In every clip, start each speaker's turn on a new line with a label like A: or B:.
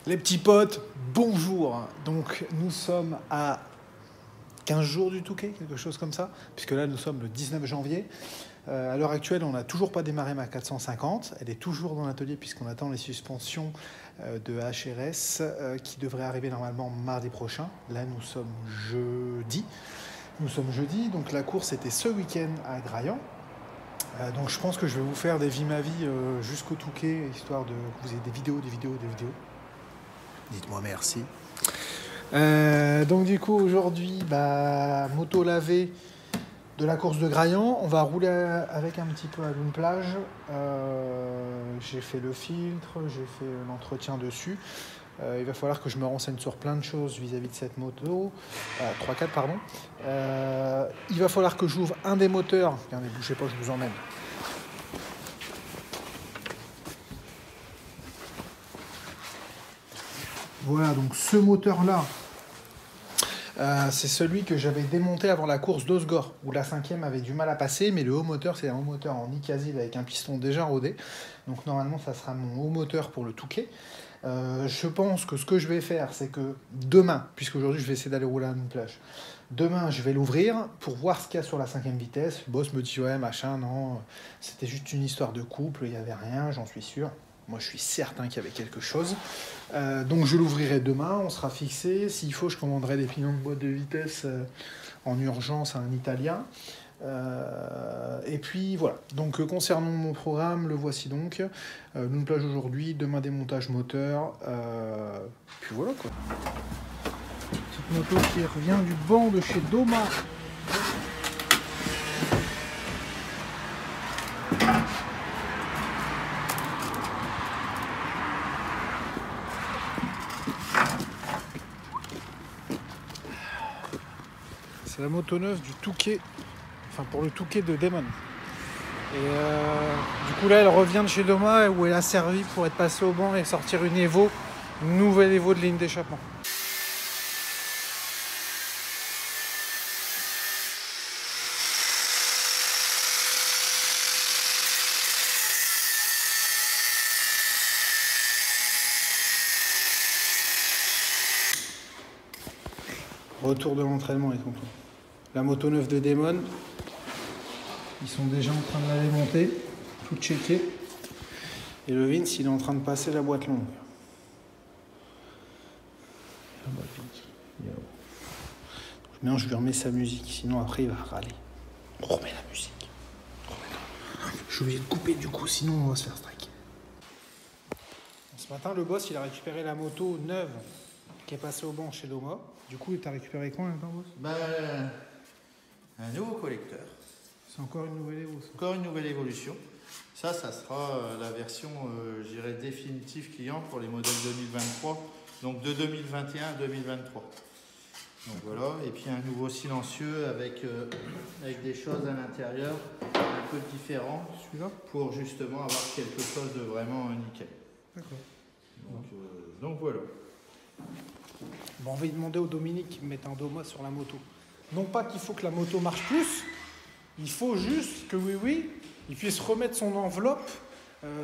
A: Les petits potes, bonjour. Donc nous sommes à 15 jours du Touquet, quelque chose comme ça, puisque là nous sommes le 19 janvier. À l'heure actuelle, on n'a toujours pas démarré ma 450. Elle est toujours dans l'atelier puisqu'on attend les suspensions de HRS qui devraient arriver normalement mardi prochain. Là nous sommes jeudi. Donc la course était ce week-end à Graillan. Donc je pense que je vais vous faire des vies ma vie jusqu'au Touquet, histoire de que vous ayez des vidéos. Dites-moi merci. Donc du coup aujourd'hui, moto lavée de la course de Graillan. On va rouler avec un petit peu à une plage. J'ai fait le filtre, j'ai fait l'entretien dessus. Il va falloir que je me renseigne sur plein de choses vis-à-vis de cette moto. 3-4 pardon. Il va falloir que j'ouvre un des moteurs. Regardez, bougez pas, je vous emmène. Voilà, donc ce moteur-là, c'est celui que j'avais démonté avant la course d'Osgore, où la 5e avait du mal à passer, mais le haut moteur, c'est un haut moteur en Nicasile avec un piston déjà rodé. Donc normalement, ça sera mon haut moteur pour le Touquet. Je pense que ce que je vais faire, c'est que demain, puisqu'aujourd'hui je vais essayer d'aller rouler à une plage, demain je vais l'ouvrir pour voir ce qu'il y a sur la 5e vitesse. Le boss me dit ouais machin, non, c'était juste une histoire de couple, il n'y avait rien, j'en suis sûr. Moi je suis certain qu'il y avait quelque chose. Donc je l'ouvrirai demain, on sera fixé. S'il faut, je commanderai des pignons de boîte de vitesse en urgence à un Italien. Et puis voilà, donc concernant mon programme, le voici donc. Une plage aujourd'hui, demain démontage moteur, puis voilà quoi. Cette moto qui revient du banc de chez Doma. C'est la moto neuve du Touquet, enfin pour le Touquet de Damon. Et du coup là elle revient de chez Doma où elle a servi pour être passée au banc et sortir une Evo, une nouvelle Evo de ligne d'échappement. Retour de l'entraînement les tontons. La moto neuve de Damon. Ils sont déjà en train de la démonter, tout checké. Et le Vince, il est en train de passer la boîte longue. Maintenant, je lui remets sa musique, sinon après il va râler. On remet la musique. Je suis obligé de couper du coup, sinon on va se faire strike. Ce matin, le boss, il a récupéré la moto neuve qui est passée au banc chez Doma. Du coup, tu as récupéré quoi maintenant, boss?
B: Un nouveau collecteur.
A: C'est encore une nouvelle évolution.
B: Encore une nouvelle évolution. Ça sera la version, je dirais, définitive client pour les modèles 2023. Donc de 2021 à 2023. Donc voilà. Et puis un nouveau silencieux avec des choses à l'intérieur un peu différentes.
A: Celui-là
B: pour justement avoir quelque chose de vraiment nickel.
A: D'accord.
B: Donc voilà.
A: Bon, on va y demander au Dominique qu'il me mette un Doma sur la moto. Non pas qu'il faut que la moto marche plus, il faut juste que il puisse remettre son enveloppe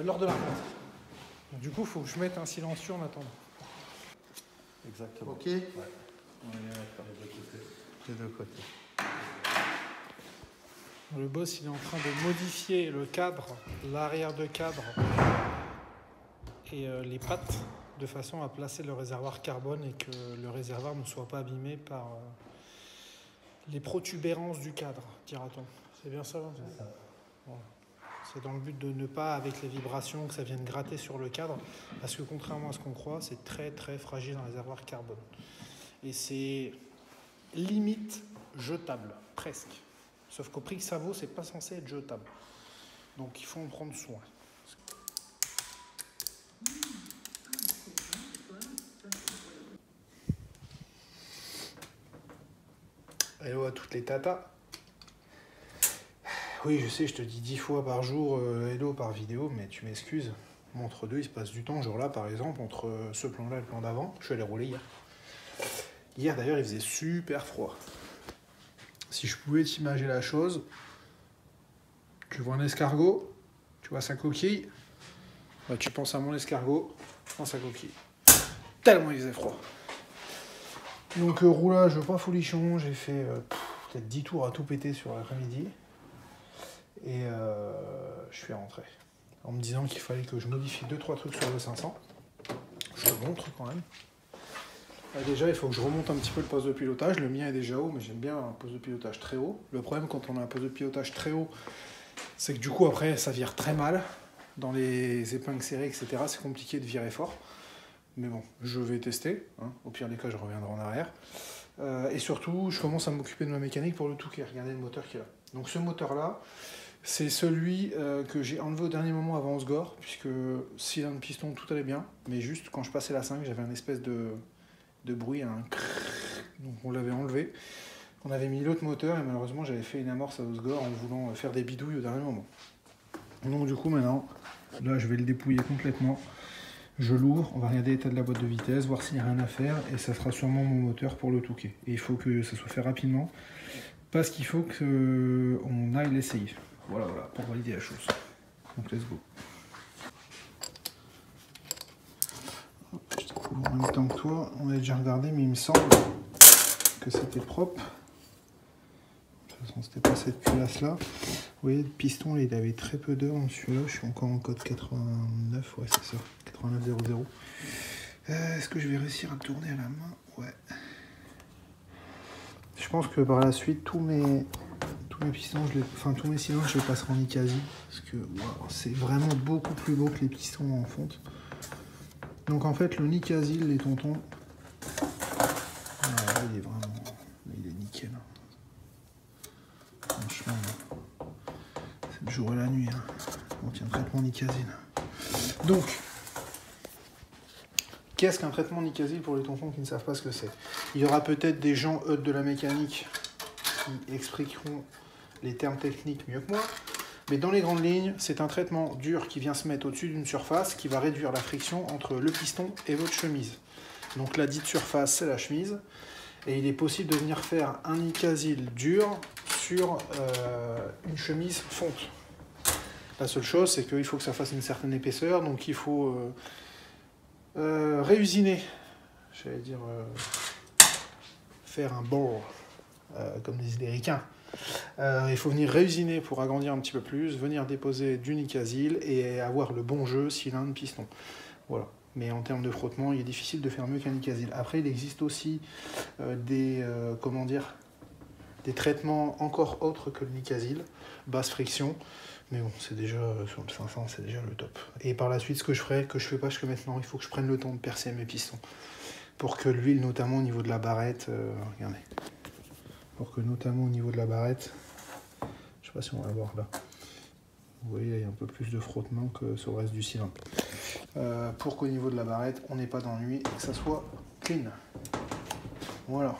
A: lors de la remontée. Donc, du coup, il faut que je mette un silencieux en attendant.
B: Exactement. Ok. Ouais. On est bien d'accord. Des deux côtés.
A: Le boss, il est en train de modifier le cadre, l'arrière de cadre et les pattes de façon à placer le réservoir carbone et que le réservoir ne soit pas abîmé par les protubérances du cadre, dira-t-on. C'est bien ça, hein? C'est ça. Voilà. C'est dans le but de ne pas, avec les vibrations, que ça vienne gratter sur le cadre, parce que contrairement à ce qu'on croit, c'est très très fragile un réservoir carbone. Et c'est limite jetable, presque. Sauf qu'au prix que ça vaut, c'est pas censé être jetable. Donc il faut en prendre soin. Hello à toutes les tatas. Oui, je sais, je te dis 10 fois par jour hello par vidéo, mais tu m'excuses. Moi, entre deux, il se passe du temps. Genre là, par exemple, entre ce plan-là et le plan d'avant, je suis allé rouler hier. Hier, d'ailleurs, il faisait super froid. Si je pouvais t'imaginer la chose, tu vois un escargot, tu vois sa coquille, bah, tu penses à mon escargot dans sa coquille. tellement il faisait froid. Donc roulage pas folichon, j'ai fait peut-être 10 tours à tout péter sur l'après-midi. Et je suis rentré. En me disant qu'il fallait que je modifie 2-3 trucs sur le 500. Je te montre quand même. Déjà, il faut que je remonte un petit peu le poste de pilotage. Le mien est déjà haut, mais j'aime bien un poste de pilotage très haut. Le problème quand on a un poste de pilotage très haut, c'est que du coup, après, ça vire très mal. Dans les épingles serrées, etc., c'est compliqué de virer fort. Mais bon, je vais tester. Hein. Au pire des cas, je reviendrai en arrière. Et surtout, je commence à m'occuper de ma mécanique pour le Touquet. Regardez le moteur qu'il a. Donc ce moteur-là, c'est celui que j'ai enlevé au dernier moment avant Osgore, puisque cylindre piston, tout allait bien. Mais juste, quand je passais la 5, j'avais un espèce de bruit, un crrrr. Donc on l'avait enlevé. On avait mis l'autre moteur, et malheureusement, j'avais fait une amorce à Osgore en voulant faire des bidouilles au dernier moment. Donc du coup, maintenant, là, je vais le dépouiller complètement. Je l'ouvre, on va regarder l'état de la boîte de vitesse, voir s'il n'y a rien à faire, et ça sera sûrement mon moteur pour le Touquet. Et il faut que ça soit fait rapidement, parce qu'il faut qu'on aille l'essayer. Voilà, pour valider la chose. Donc let's go. Je découvre en même temps que toi, on a déjà regardé, mais il me semble que c'était propre. De toute façon, c'était pas cette culasse là. Vous voyez, le piston, il avait très peu d'heures dans celui-là. Je suis encore en code 89, ouais, c'est ça, 8900. Est-ce que je vais réussir à le tourner à la main? Ouais. Je pense que par la suite, tous mes pistons, tous mes cylindres, je les passerai en Nicasie. Parce que wow, c'est vraiment beaucoup plus beau que les pistons en fonte. Donc en fait, le Nicasie, les tontons, il est vraiment, il est nickel. Franchement, c'est le jour et la nuit. Hein. On tient traitement Nicasie. Donc, qu'est-ce qu'un traitement Nicasie pour les tontons qui ne savent pas ce que c'est? Il y aura peut-être des gens de la mécanique qui expliqueront les termes techniques mieux que moi. Mais dans les grandes lignes, c'est un traitement dur qui vient se mettre au-dessus d'une surface qui va réduire la friction entre le piston et votre chemise. Donc la dite surface, c'est la chemise. Et il est possible de venir faire un Nicasil dur sur une chemise fonte. La seule chose, c'est qu'il faut que ça fasse une certaine épaisseur. Donc il faut réusiner. J'allais dire faire un bore, comme disent les ricains. Il faut venir réusiner pour agrandir un petit peu plus, venir déposer du Nicasil et avoir le bon jeu cylindre piston. Voilà. Mais en termes de frottement, il est difficile de faire mieux qu'un Nicasil. Après, il existe aussi des traitements encore autres que le Nicasil, basse friction. Mais bon, c'est déjà sur le 500, c'est déjà le top. Et par la suite, ce que je ferai, que je fais pas jusque maintenant, il faut que je prenne le temps de percer mes pistons. Pour que l'huile, notamment au niveau de la barrette, regardez. Pour que notamment au niveau de la barrette, je sais pas si on va voir là. Vous voyez, il y a un peu plus de frottement que sur le reste du cylindre. Pour qu'au niveau de la barrette, on n'ait pas d'ennui et que ça soit clean. Voilà.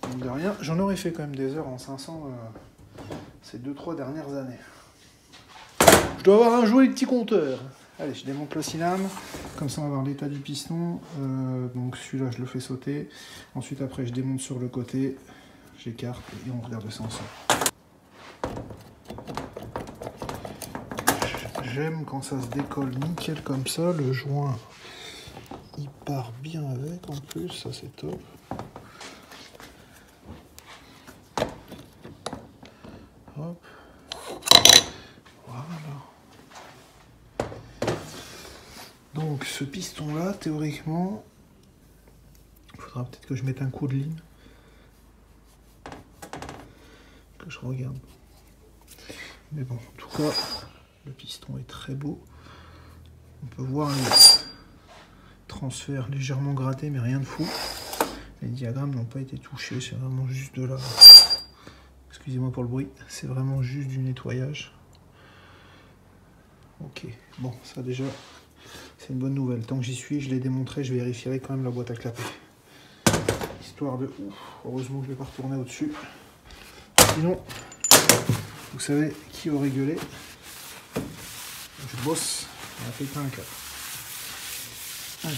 A: Donc de rien, j'en aurais fait quand même des heures en 500 ces 2-3 dernières années. Je dois avoir un joli petit compteur. Allez, je démonte le cylindre, comme ça on va voir l'état du piston. Donc celui-là, je le fais sauter. Ensuite, après, je démonte sur le côté, j'écarte et on regarde ça ensemble. J'aime quand ça se décolle nickel comme ça, le joint il part bien avec en plus, ça c'est top. Hop. Voilà. Donc ce piston là, théoriquement, il faudra peut-être que je mette un coup de ligne. Que je regarde. Mais bon, en tout cas, le piston est très beau. On peut voir les transferts légèrement grattés, mais rien de fou. Les diagrammes n'ont pas été touchés, c'est vraiment juste de là. Excusez-moi pour le bruit, c'est vraiment juste du nettoyage. Ok, bon, ça déjà, c'est une bonne nouvelle. Tant que j'y suis, je l'ai démontré, je vérifierai quand même la boîte à clapper. Histoire de... Ouf, heureusement que je ne vais pas retourner au-dessus. Sinon, vous savez qui aurait gueulé? Je bosse, on a fait pas un cap. Allez.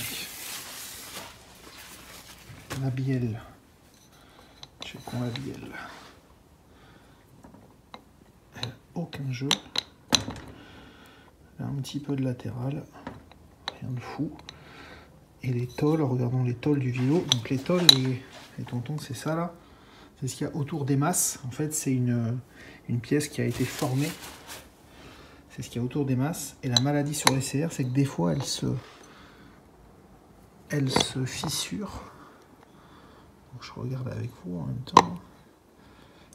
A: La bielle. Checkons la bielle. Elle n'a aucun jeu. Elle a un petit peu de latéral. Rien de fou. Et les tôles, regardons les tôles du vélo. Donc les tôles, les tontons, c'est ça là. C'est ce qu'il y a autour des masses. En fait, c'est une pièce qui a été formée. C'est ce qu'il y a autour des masses. Et la maladie sur les CR, c'est que des fois, elle se fissure. Donc, je regarde avec vous en même temps.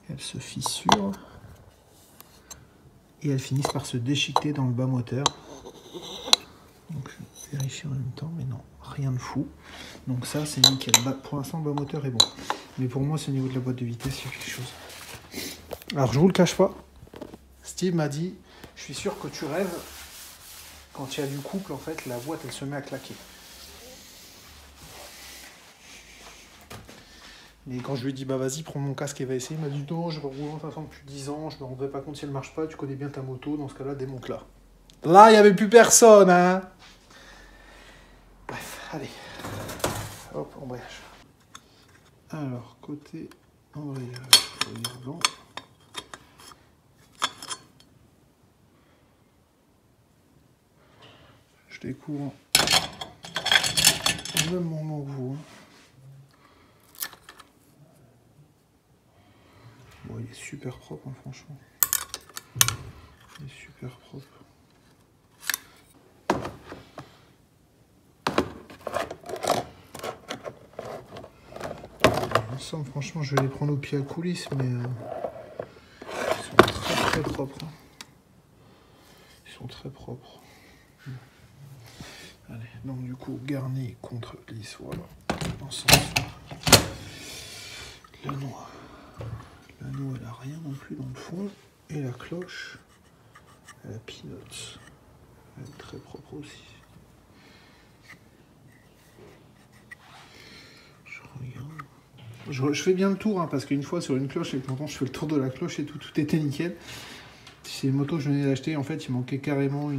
A: Elle se fissure. Et elles finissent par se déchiqueter dans le bas moteur. Donc je vérifie en même temps, mais non, rien de fou. Donc ça, c'est nickel. Pour l'instant, le bas moteur est bon. Mais pour moi, c'est au niveau de la boîte de vitesse, il y a quelque chose. Alors, je vous le cache pas. Steve m'a dit, je suis sûr que tu rêves. Quand il y a du couple, en fait, la boîte, elle se met à claquer. Mais quand je lui ai dit, bah vas-y, prends mon casque et va essayer, il m'a dit, non, je roule en façon depuis 10 ans, je me rendrai pas compte si elle marche pas, tu connais bien ta moto, dans ce cas-là, démonte-la. Là, il n'y avait plus personne, hein. Bref, allez. Hop, embrayage. Alors, côté embrayage, regardons. Je découvre au même moment que vous. Bon, il est super propre, hein, franchement. Il est super propre. Ensemble, franchement, je vais les prendre au pied à coulisses, mais ils sont très très propres. Hein. Ils sont très propres. Allez, donc du coup, garni contre glisse, voilà. Ensemble. L'anneau, elle a rien non plus dans le fond. Et la cloche, elle a peanuts. Elle est très propre aussi. Je regarde. Je fais bien le tour, hein, parce qu'une fois sur une cloche, avec longtemps, je fais le tour de la cloche et tout était nickel. C'est une moto que je venais d'acheter, en fait, il manquait carrément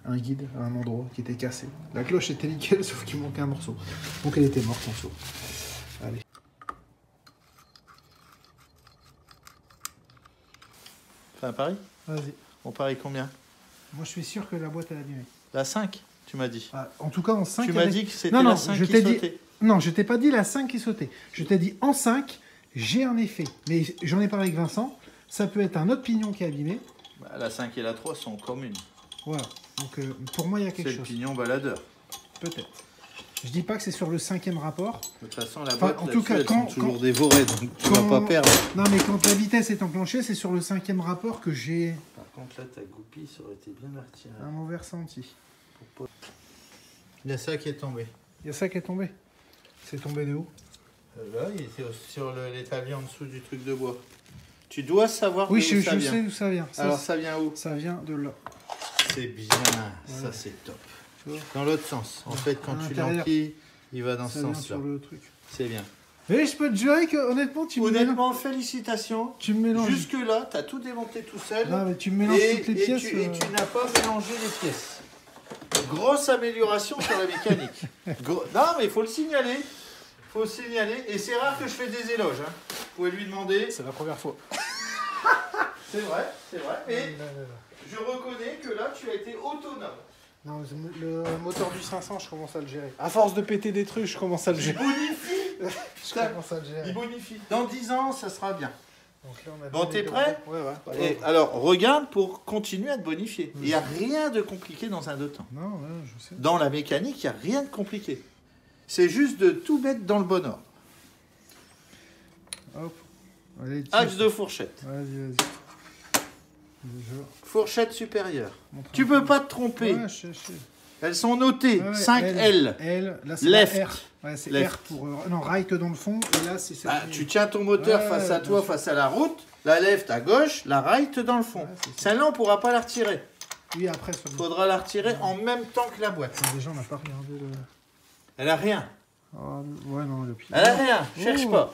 A: un guide à un endroit qui était cassé. La cloche était nickel, sauf qu'il manquait un morceau. Donc elle était morte en dessous. Allez.
B: Fais un pari?
A: Vas-y.
B: On parie combien?
A: Moi, je suis sûr que la boîte, elle a abîmé.
B: La 5, tu m'as dit.
A: Ah, en tout cas, en 5...
B: Tu m'as dit que c'était
A: non,
B: la 5
A: je
B: qui
A: t'ai
B: sautait.
A: dit... Non, je t'ai pas dit la 5 qui sautait. Je t'ai dit en 5, j'ai un effet. Mais j'en ai parlé avec Vincent. Ça peut être un autre pignon qui est abîmé.
B: Bah, la 5 et la 3 sont communes.
A: Voilà. Donc, pour moi, il y a quelque chose.
B: C'est le pignon baladeur.
A: Peut-être. Je dis pas que c'est sur le 5e rapport.
B: De toute façon, la boîte,
A: en tout cas,
B: elles sont toujours dévorées, donc tu vas pas perdre.
A: Non, mais quand la vitesse est enclenchée, c'est sur le 5e rapport que j'ai
B: Par contre, là, ta goupille, ça aurait été bien retiré.
A: un mauvais ressenti.
B: Il y a ça qui est tombé.
A: Il y a ça qui est tombé. C'est tombé de où?
B: Là, il était sur l'établi en dessous du truc de bois. Tu dois savoir
A: oui,
B: d'où ça
A: je
B: vient.
A: sais d'où ça vient.
B: Alors, ça vient où?
A: Ça vient de là.
B: C'est bien,
A: voilà.
B: ça c'est top. Dans l'autre sens. En fait, quand tu
A: l'intérieur.
B: l'enquilles, il va dans ce sens-là.
A: Sur le truc.
B: C'est bien.
A: Mais je peux te jurer que honnêtement,
B: Honnêtement, félicitations.
A: Tu me mélanges.
B: Jusque-là, tu as tout démonté tout seul.
A: Non, mais tu me mélanges toutes les pièces.
B: Et tu n'as pas mélangé les pièces. Grosse amélioration sur la mécanique. Non, mais il faut le signaler. Faut signaler. Et c'est rare que je fais des éloges. Hein. Vous pouvez lui demander.
A: C'est la première fois.
B: C'est vrai, c'est vrai. Mais je reconnais que là, tu as été autonome.
A: Non, le moteur du 500, je commence à le gérer. À force de péter des trucs, je commence à le gérer.
B: Bonifie.
A: Je commence à le gérer.
B: Il bonifie. Dans 10 ans, ça sera bien.
A: Donc là, on a
B: Bon, t'es prêt?
A: Ouais.
B: Et alors, regarde pour continuer à te bonifier. Il n'y a rien de compliqué dans un deux temps.
A: Non, ouais, je sais.
B: Dans la mécanique, il n'y a rien de compliqué. C'est juste de tout mettre dans le bon ordre.
A: Hop. Allez,
B: Axe de fourchette.
A: Vas-y.
B: Fourchette supérieure. Tu peux pas te tromper.
A: Ouais, je sais.
B: Elles sont notées.
A: Ouais,
B: 5L.
A: L, là c'est
B: Left.
A: R. Ouais, c'est
B: Left.
A: R pour... non, right dans le fond, et là c'est ça.
B: Ah, tu tiens ton moteur face à toi, face à la route. La left à gauche, la right dans le fond.
A: Ouais,
B: Celle-là, on ne pourra pas la retirer.
A: Oui, après, ça
B: Il faudra la retirer en même temps que la boîte.
A: Déjà, on n'a pas regardé le...
B: Elle a rien.
A: Oh, ouais, non, le pied.
B: Elle a rien. Cherche pas.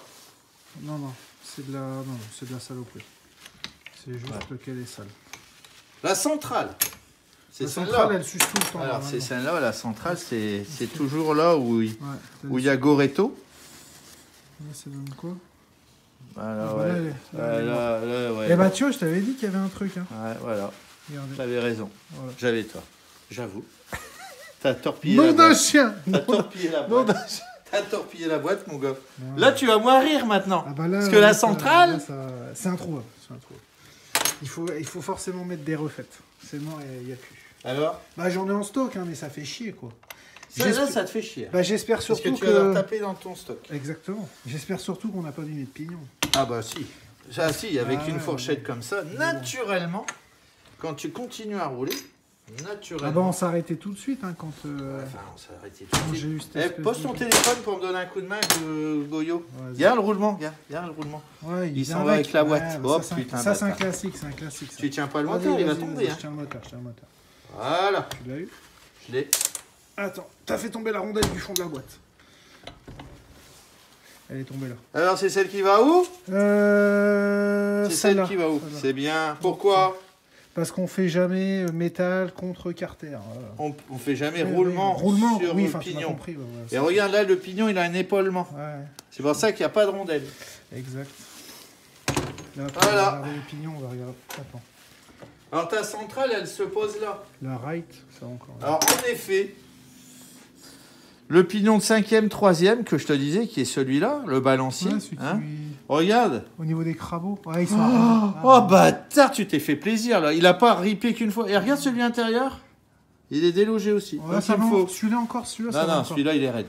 A: Non, c'est de la... Non, c'est de la saloperie. C'est juste qu'elle est sale.
B: La centrale. C'est
A: la
B: celle-là.
A: centrale, elle suce tout le temps.
B: Alors, c'est celle-là, la centrale, c'est toujours là où il
A: ouais,
B: y a Goretto.
A: Là, ça donne quoi?
B: Voilà,
A: voilà,
B: ouais. Là, ouais.
A: Eh bah, tu vois, je t'avais dit qu'il y avait un truc. Hein.
B: Ouais, voilà.
A: Regardez.
B: J'avais raison.
A: Voilà.
B: J'avais tort. J'avoue. T'as torpillé
A: Nom
B: la
A: d'un
B: boîte.
A: chien.
B: T'as torpillé la
A: Nom
B: boîte.
A: d'un chien.
B: T'as torpillé la boîte, mon gars.
A: Ouais.
B: Là, tu vas moins rire maintenant.
A: Ah bah là,
B: Parce que la
A: ça-
B: centrale...
A: là, c'est introuvable. Il faut forcément mettre des refaites. Sinon, il n'y a plus.
B: Alors
A: Bah, j'en ai en stock, hein, mais ça fait chier, quoi.
B: là, ça te fait chier.
A: Bah, j'espère
B: Parce
A: surtout
B: que tu vas leur taper dans ton stock.
A: Exactement. J'espère surtout qu'on n'a pas mis de pignon.
B: Ah bah si. Ah si, avec
A: Ah
B: une
A: ouais,
B: fourchette comme ça,
A: bon.
B: naturellement, quand tu continues à rouler,
A: Ah bah,
B: naturellement...
A: on s'est arrêté tout de suite, hein, quand...
B: Enfin, on s'est arrêté tout
A: quand
B: de
A: j'ai
B: suite.
A: eu cette
B: Eh,
A: espèce
B: pose ton
A: de-
B: téléphone pour me donner un coup de main, Goyo.
A: Vas-y.
B: Regarde le roulement, regarde le roulement.
A: Ouais,
B: Il
A: vient
B: s'en va avec la boîte.
A: bah,
B: Oh,
A: ça,
B: putain,
A: ça c'est un
B: bâtard.
A: classique, c'est un classique. Ça.
B: Tu tiens pas le
A: Vas-y,
B: moteur, il va
A: vas-y,
B: tomber.
A: vas-y,
B: Hein.
A: je tiens le moteur, je tiens le moteur.
B: Voilà,
A: Tu l'as eu?
B: je l'ai.
A: Attends, t'as fait tomber la rondelle du fond de la boîte. Elle est tombée là.
B: Alors, c'est celle qui va où? C'est celle
A: celle-là.
B: qui va où?
A: Celle-là.
B: C'est bien. Pourquoi?
A: Parce qu'on fait jamais métal contre carter. Voilà.
B: On fait jamais
A: Oui,
B: roulement,
A: oui, roulement,
B: sur
A: oui,
B: le
A: enfin, tu m'as
B: pignon.
A: compris. Ouais, ouais,
B: Et regarde là, le pignon, il a un épaulement.
A: Ouais,
B: C'est pour ça qu'il n'y a pas de rondelle.
A: exact. Là,
B: Voilà.
A: on va regarder les pignons, on va regarder. Attends.
B: Alors ta centrale, elle se pose là.
A: La right, ça encore.
B: Alors en effet, le pignon de 5e, 3e, que je te disais, qui est celui-là, le balancier,
A: Ouais, celui qui-
B: hein, regarde.
A: Au niveau des crabos. Ouais, ils sont
B: Oh bâtard, tu t'es fait plaisir là. Il a pas ripé qu'une fois. Et regarde celui intérieur. Il est délogé aussi.
A: Ouais,
B: Donc,
A: ça
B: il
A: va,
B: faut...
A: celui-là encore, celui-là, ça
B: Non,
A: va
B: non,
A: encore.
B: celui-là il est raide.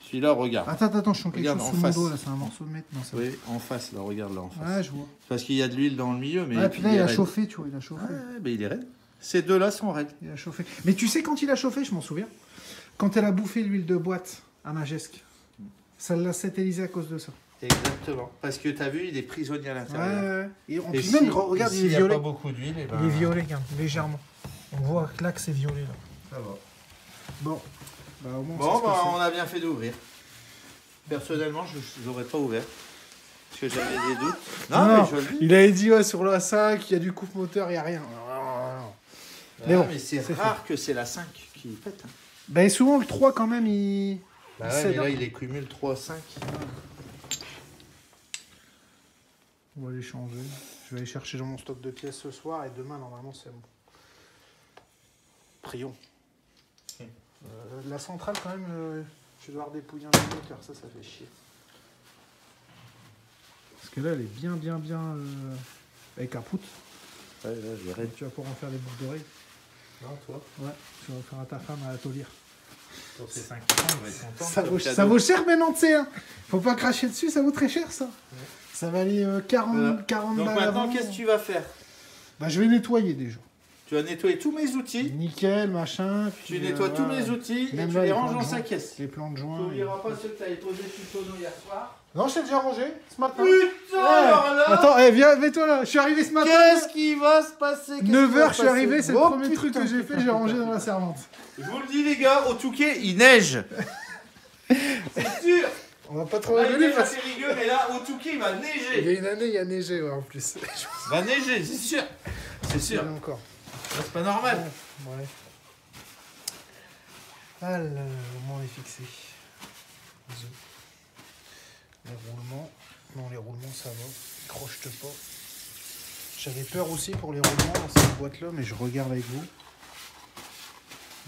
B: Celui-là, regarde.
A: Attends, je sens quelque
B: Regarde,
A: chose
B: en
A: sous mon
B: face.
A: dos, là, c'est un morceau de métal. Non, c'est
B: Oui, en face, là, regarde là en face.
A: Ouais, je vois.
B: Parce qu'il y a de l'huile dans le milieu, mais
A: Ah, puis là,
B: il
A: il
B: est
A: a
B: raide.
A: chauffé, tu vois, il a chauffé.
B: Ouais, mais il est raide. Ces deux-là sont raides.
A: Il a chauffé. Mais tu sais, quand il a chauffé, je m'en souviens, quand elle a bouffé l'huile de boîte à Majesque, ça l'a satellisé à cause de ça.
B: Exactement. Parce que tu as vu, il est prisonnier à
A: Ouais,
B: l'intérieur.
A: ouais. Et en
B: Et
A: plus,
B: si-
A: même, regarde,
B: et
A: il est
B: s'il y a
A: violet.
B: pas beaucoup d'huile, eh ben,
A: Il est violet, regarde, légèrement. On voit que là que c'est violet, là.
B: Ça va.
A: Bon. Bah, au moins,
B: Bon,
A: c'est ce que
B: on a bien fait d'ouvrir. Personnellement, je n'aurais pas ouvert. Parce que j'avais des doutes.
A: c'est.
B: Non,
A: Non,
B: mais je le dis.
A: il avait dit, ouais, sur la 5, il y a du coupe-moteur, il n'y a rien. Mais bon,
B: Mais c'est
A: c'est
B: rare que c'est la 5 qui pète. Hein.
A: Ben, souvent, le 3, quand même, il...
B: Bah
A: il
B: ouais,
A: cède,
B: mais là,
A: hein.
B: il est cumul 3-5.
A: On va les changer. Je vais aller chercher dans mon stock de pièces ce soir et demain, normalement, c'est bon. Prions. La centrale, quand même, je dois redépouiller un peu le moteur. Ça fait chier. Parce que là, elle est bien avec un poutre.
B: Ouais, là, j'ai raide.
A: Tu vas pouvoir en faire des boucles d'oreilles.
B: Non, toi,
A: Ouais, tu vas faire à ta femme à l'atelier.
B: pour ces 5 ans, on va être content.
A: Ça vaut cher maintenant, tu sais. Hein. Faut pas cracher dessus, ça vaut très cher, ça. Ça va aller 40
B: Voilà.
A: 40
B: Donc
A: balles
B: maintenant,
A: avant.
B: qu'est-ce que tu vas faire?
A: Bah, je vais nettoyer déjà.
B: Tu vas nettoyer tous mes outils.
A: Nickel, machin.
B: Tu
A: puis,
B: nettoies tous
A: voilà.
B: mes outils et
A: Même
B: tu
A: là,
B: les
A: les
B: ranges
A: plans
B: dans
A: de
B: sa
A: joint.
B: caisse.
A: Les plans de
B: Tu
A: joint.
B: n'oublieras pas ceux que tu avais posés sur le tonneau hier soir.
A: Non, je t'ai déjà rangé ce matin.
B: Putain,
A: Ouais.
B: alors là,
A: Attends, viens, mets-toi là. Je suis arrivé ce matin.
B: qu'est-ce qui va se passer? Qu'est-ce qui va
A: 9h,
B: se
A: je suis
B: passer
A: arrivé, c'est le
B: Oh,
A: premier truc que j'ai fait, j'ai rangé dans la servante.
B: Je vous le dis, les gars, au Touquet, il neige. C'est sûr.
A: On va pas trop
B: Là, il
A: rigoler
B: neige
A: parce
B: assez rigueux, mais là, au Touquet, il va
A: qu'il
B: neiger.
A: y a une année, il y a neigé ouais, en plus.
B: Il va neiger, c'est sûr. C'est sûr.
A: Il y en a encore.
B: C'est pas normal.
A: Ouais. Ah là là, au moins on est fixé. Les roulements. Non, les roulements ça va. Croche-te pas. J'avais peur aussi pour les roulements dans cette boîte là, mais je regarde avec vous.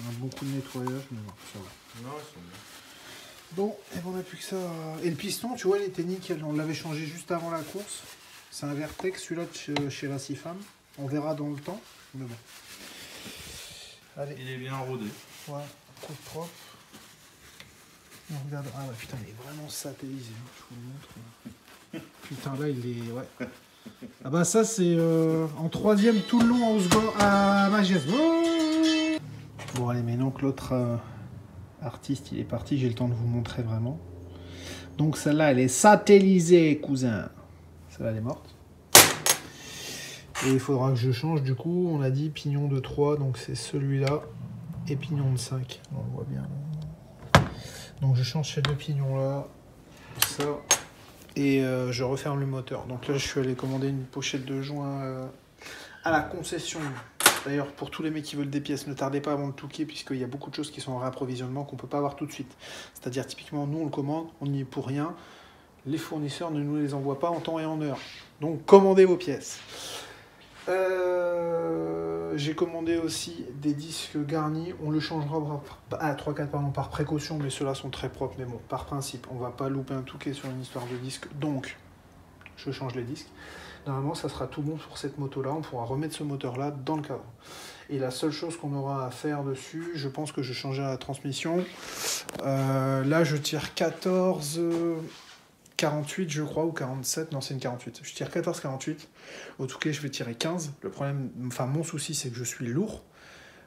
A: On a beaucoup de nettoyage, mais bon, ça va.
B: Non, ils sont bien.
A: Bon, et ben on n'a plus que ça. Et le piston, tu vois, il était nickel. On l'avait changé juste avant la course. C'est un Vertex, celui-là de chez la Cifam. On verra dans le temps. Mais bon. Allez.
B: Il est bien rodé.
A: Ouais, coup de propre. On regarde. Ah ouais, putain, il est vraiment satellisé. Hein, je vous le montre. Putain, là, il est. Ouais. Ah bah, ça, c'est en 3ème tout le long à Osgore, à Magès. Oh bon, allez, maintenant que l'autre artiste, il est parti, j'ai le temps de vous montrer vraiment. Donc, celle-là, elle est satellisée, cousin. Celle-là, elle est morte. Et il faudra que je change, du coup, on a dit pignon de 3, donc c'est celui-là. Et pignon de 5, on le voit bien. Donc je change ces deux pignons là, ça, et je referme le moteur. Donc là je suis allé commander une pochette de joint à la concession. D'ailleurs pour tous les mecs qui veulent des pièces, ne tardez pas avant le Touquet, puisqu'il y a beaucoup de choses qui sont en réapprovisionnement qu'on ne peut pas avoir tout de suite. C'est-à-dire typiquement nous on le commande, on n'y est pour rien, les fournisseurs ne nous les envoient pas en temps et en heure. Donc commandez vos pièces. J'ai commandé aussi des disques garnis. On le changera à 3-4 par précaution, mais ceux-là sont très propres. Mais bon, par principe, on va pas louper un touquet sur une histoire de disque. Donc, je change les disques. Normalement, ça sera tout bon pour cette moto-là. On pourra remettre ce moteur-là dans le cadre. Et la seule chose qu'on aura à faire dessus, je pense que je changerai la transmission. Là, je tire 14... 48 je crois, ou 47, non c'est une 48. Je tire 14-48, au touquet je vais tirer 15. Le problème, enfin mon souci c'est que je suis lourd.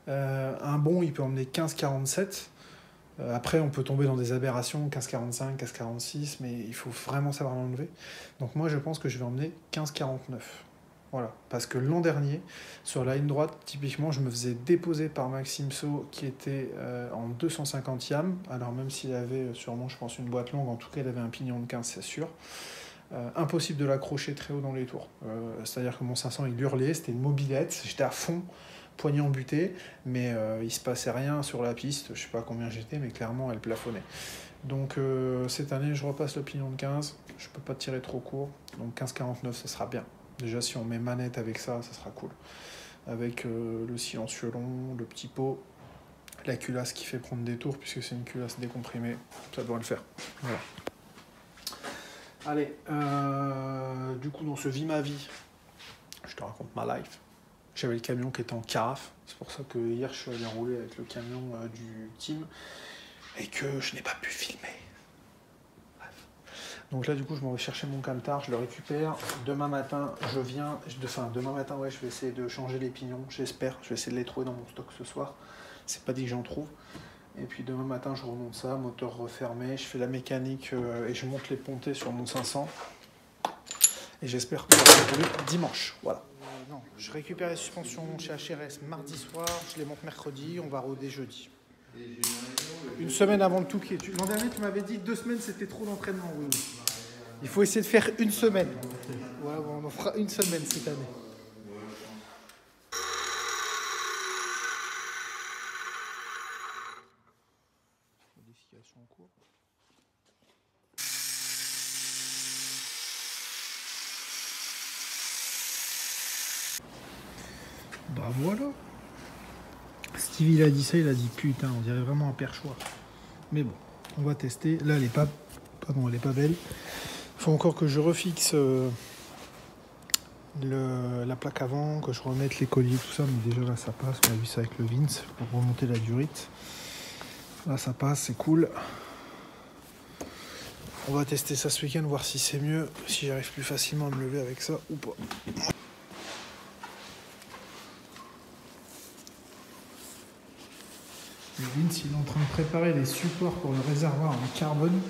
A: Un bon il peut emmener 15-47. Après on peut tomber dans des aberrations, 15-45, 15-46, mais il faut vraiment savoir l'enlever. Donc moi je pense que je vais emmener 15-49. Voilà, parce que l'an dernier, sur la ligne droite, typiquement, je me faisais déposer par Maxime So qui était en 250 yam. Alors même s'il avait sûrement, je pense, une boîte longue, en tout cas, il avait un pignon de 15, c'est sûr. Impossible de l'accrocher très haut dans les tours. C'est-à-dire que mon 500, il hurlait, c'était une mobilette, j'étais à fond, poignée en butée, mais il se passait rien sur la piste. Je sais pas combien j'étais, mais clairement, elle plafonnait. Donc cette année, je repasse le pignon de 15. Je peux pas tirer trop court, donc 15-49, ça sera bien. Déjà, si on met manette avec ça, ça sera cool. Avec le silencieux long, le petit pot, la culasse qui fait prendre des tours, puisque c'est une culasse décomprimée, ça doit le faire. Voilà. Allez, du coup, dans ce Vie ma vie, je te raconte ma life. J'avais le camion qui était en carafe. C'est pour ça que hier, je suis allé rouler avec le camion du team et que je n'ai pas pu filmer. Donc là, du coup, je m'en vais chercher mon camtar, je le récupère. Demain matin, demain matin, ouais, je vais essayer de changer les pignons, j'espère. Je vais essayer de les trouver dans mon stock ce soir. C'est pas dit que j'en trouve. Et puis demain matin, je remonte ça, moteur refermé, je fais la mécanique et je monte les pontées sur mon 500. Et j'espère pouvoir rouler dimanche. Voilà. Non, je récupère les suspensions chez HRS mardi soir, je les monte mercredi, on va rôder jeudi. Une semaine avant le Touquet. L'an dernier, tu m'avais dit que 2 semaines, c'était trop d'entraînement. Oui. Il faut essayer de faire une semaine. Ouais, on en fera une semaine cette année. Modification en cours. Bah voilà. Stevie il a dit ça, il a dit putain, on dirait vraiment un perchoir. Mais bon, on va tester. Là, elle est pas belle. Il faut encore que je refixe la plaque avant, que je remette les colliers, tout ça. Mais déjà là, ça passe. On a vu ça avec le Vince pour remonter la durite. Là, ça passe, c'est cool. On va tester ça ce week-end, voir si c'est mieux, si j'arrive plus facilement à me lever avec ça ou pas. Le Vince, il est en train de préparer les supports pour le réservoir en carbone.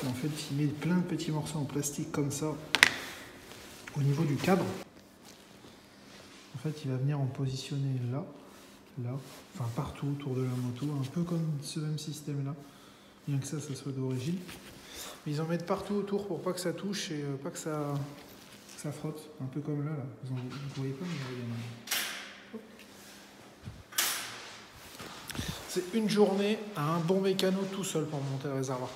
A: En fait, il met plein de petits morceaux en plastique comme ça au niveau du cadre. En fait, il va venir en positionner là, enfin partout autour de la moto, un peu comme ce même système-là, bien que ça soit d'origine. Mais ils en mettent partout autour pour pas que ça touche et pas que ça frotte, un peu comme là. Vous ne voyez pas, mais il y en a... C'est une journée à un bon mécano tout seul pour monter le réservoir.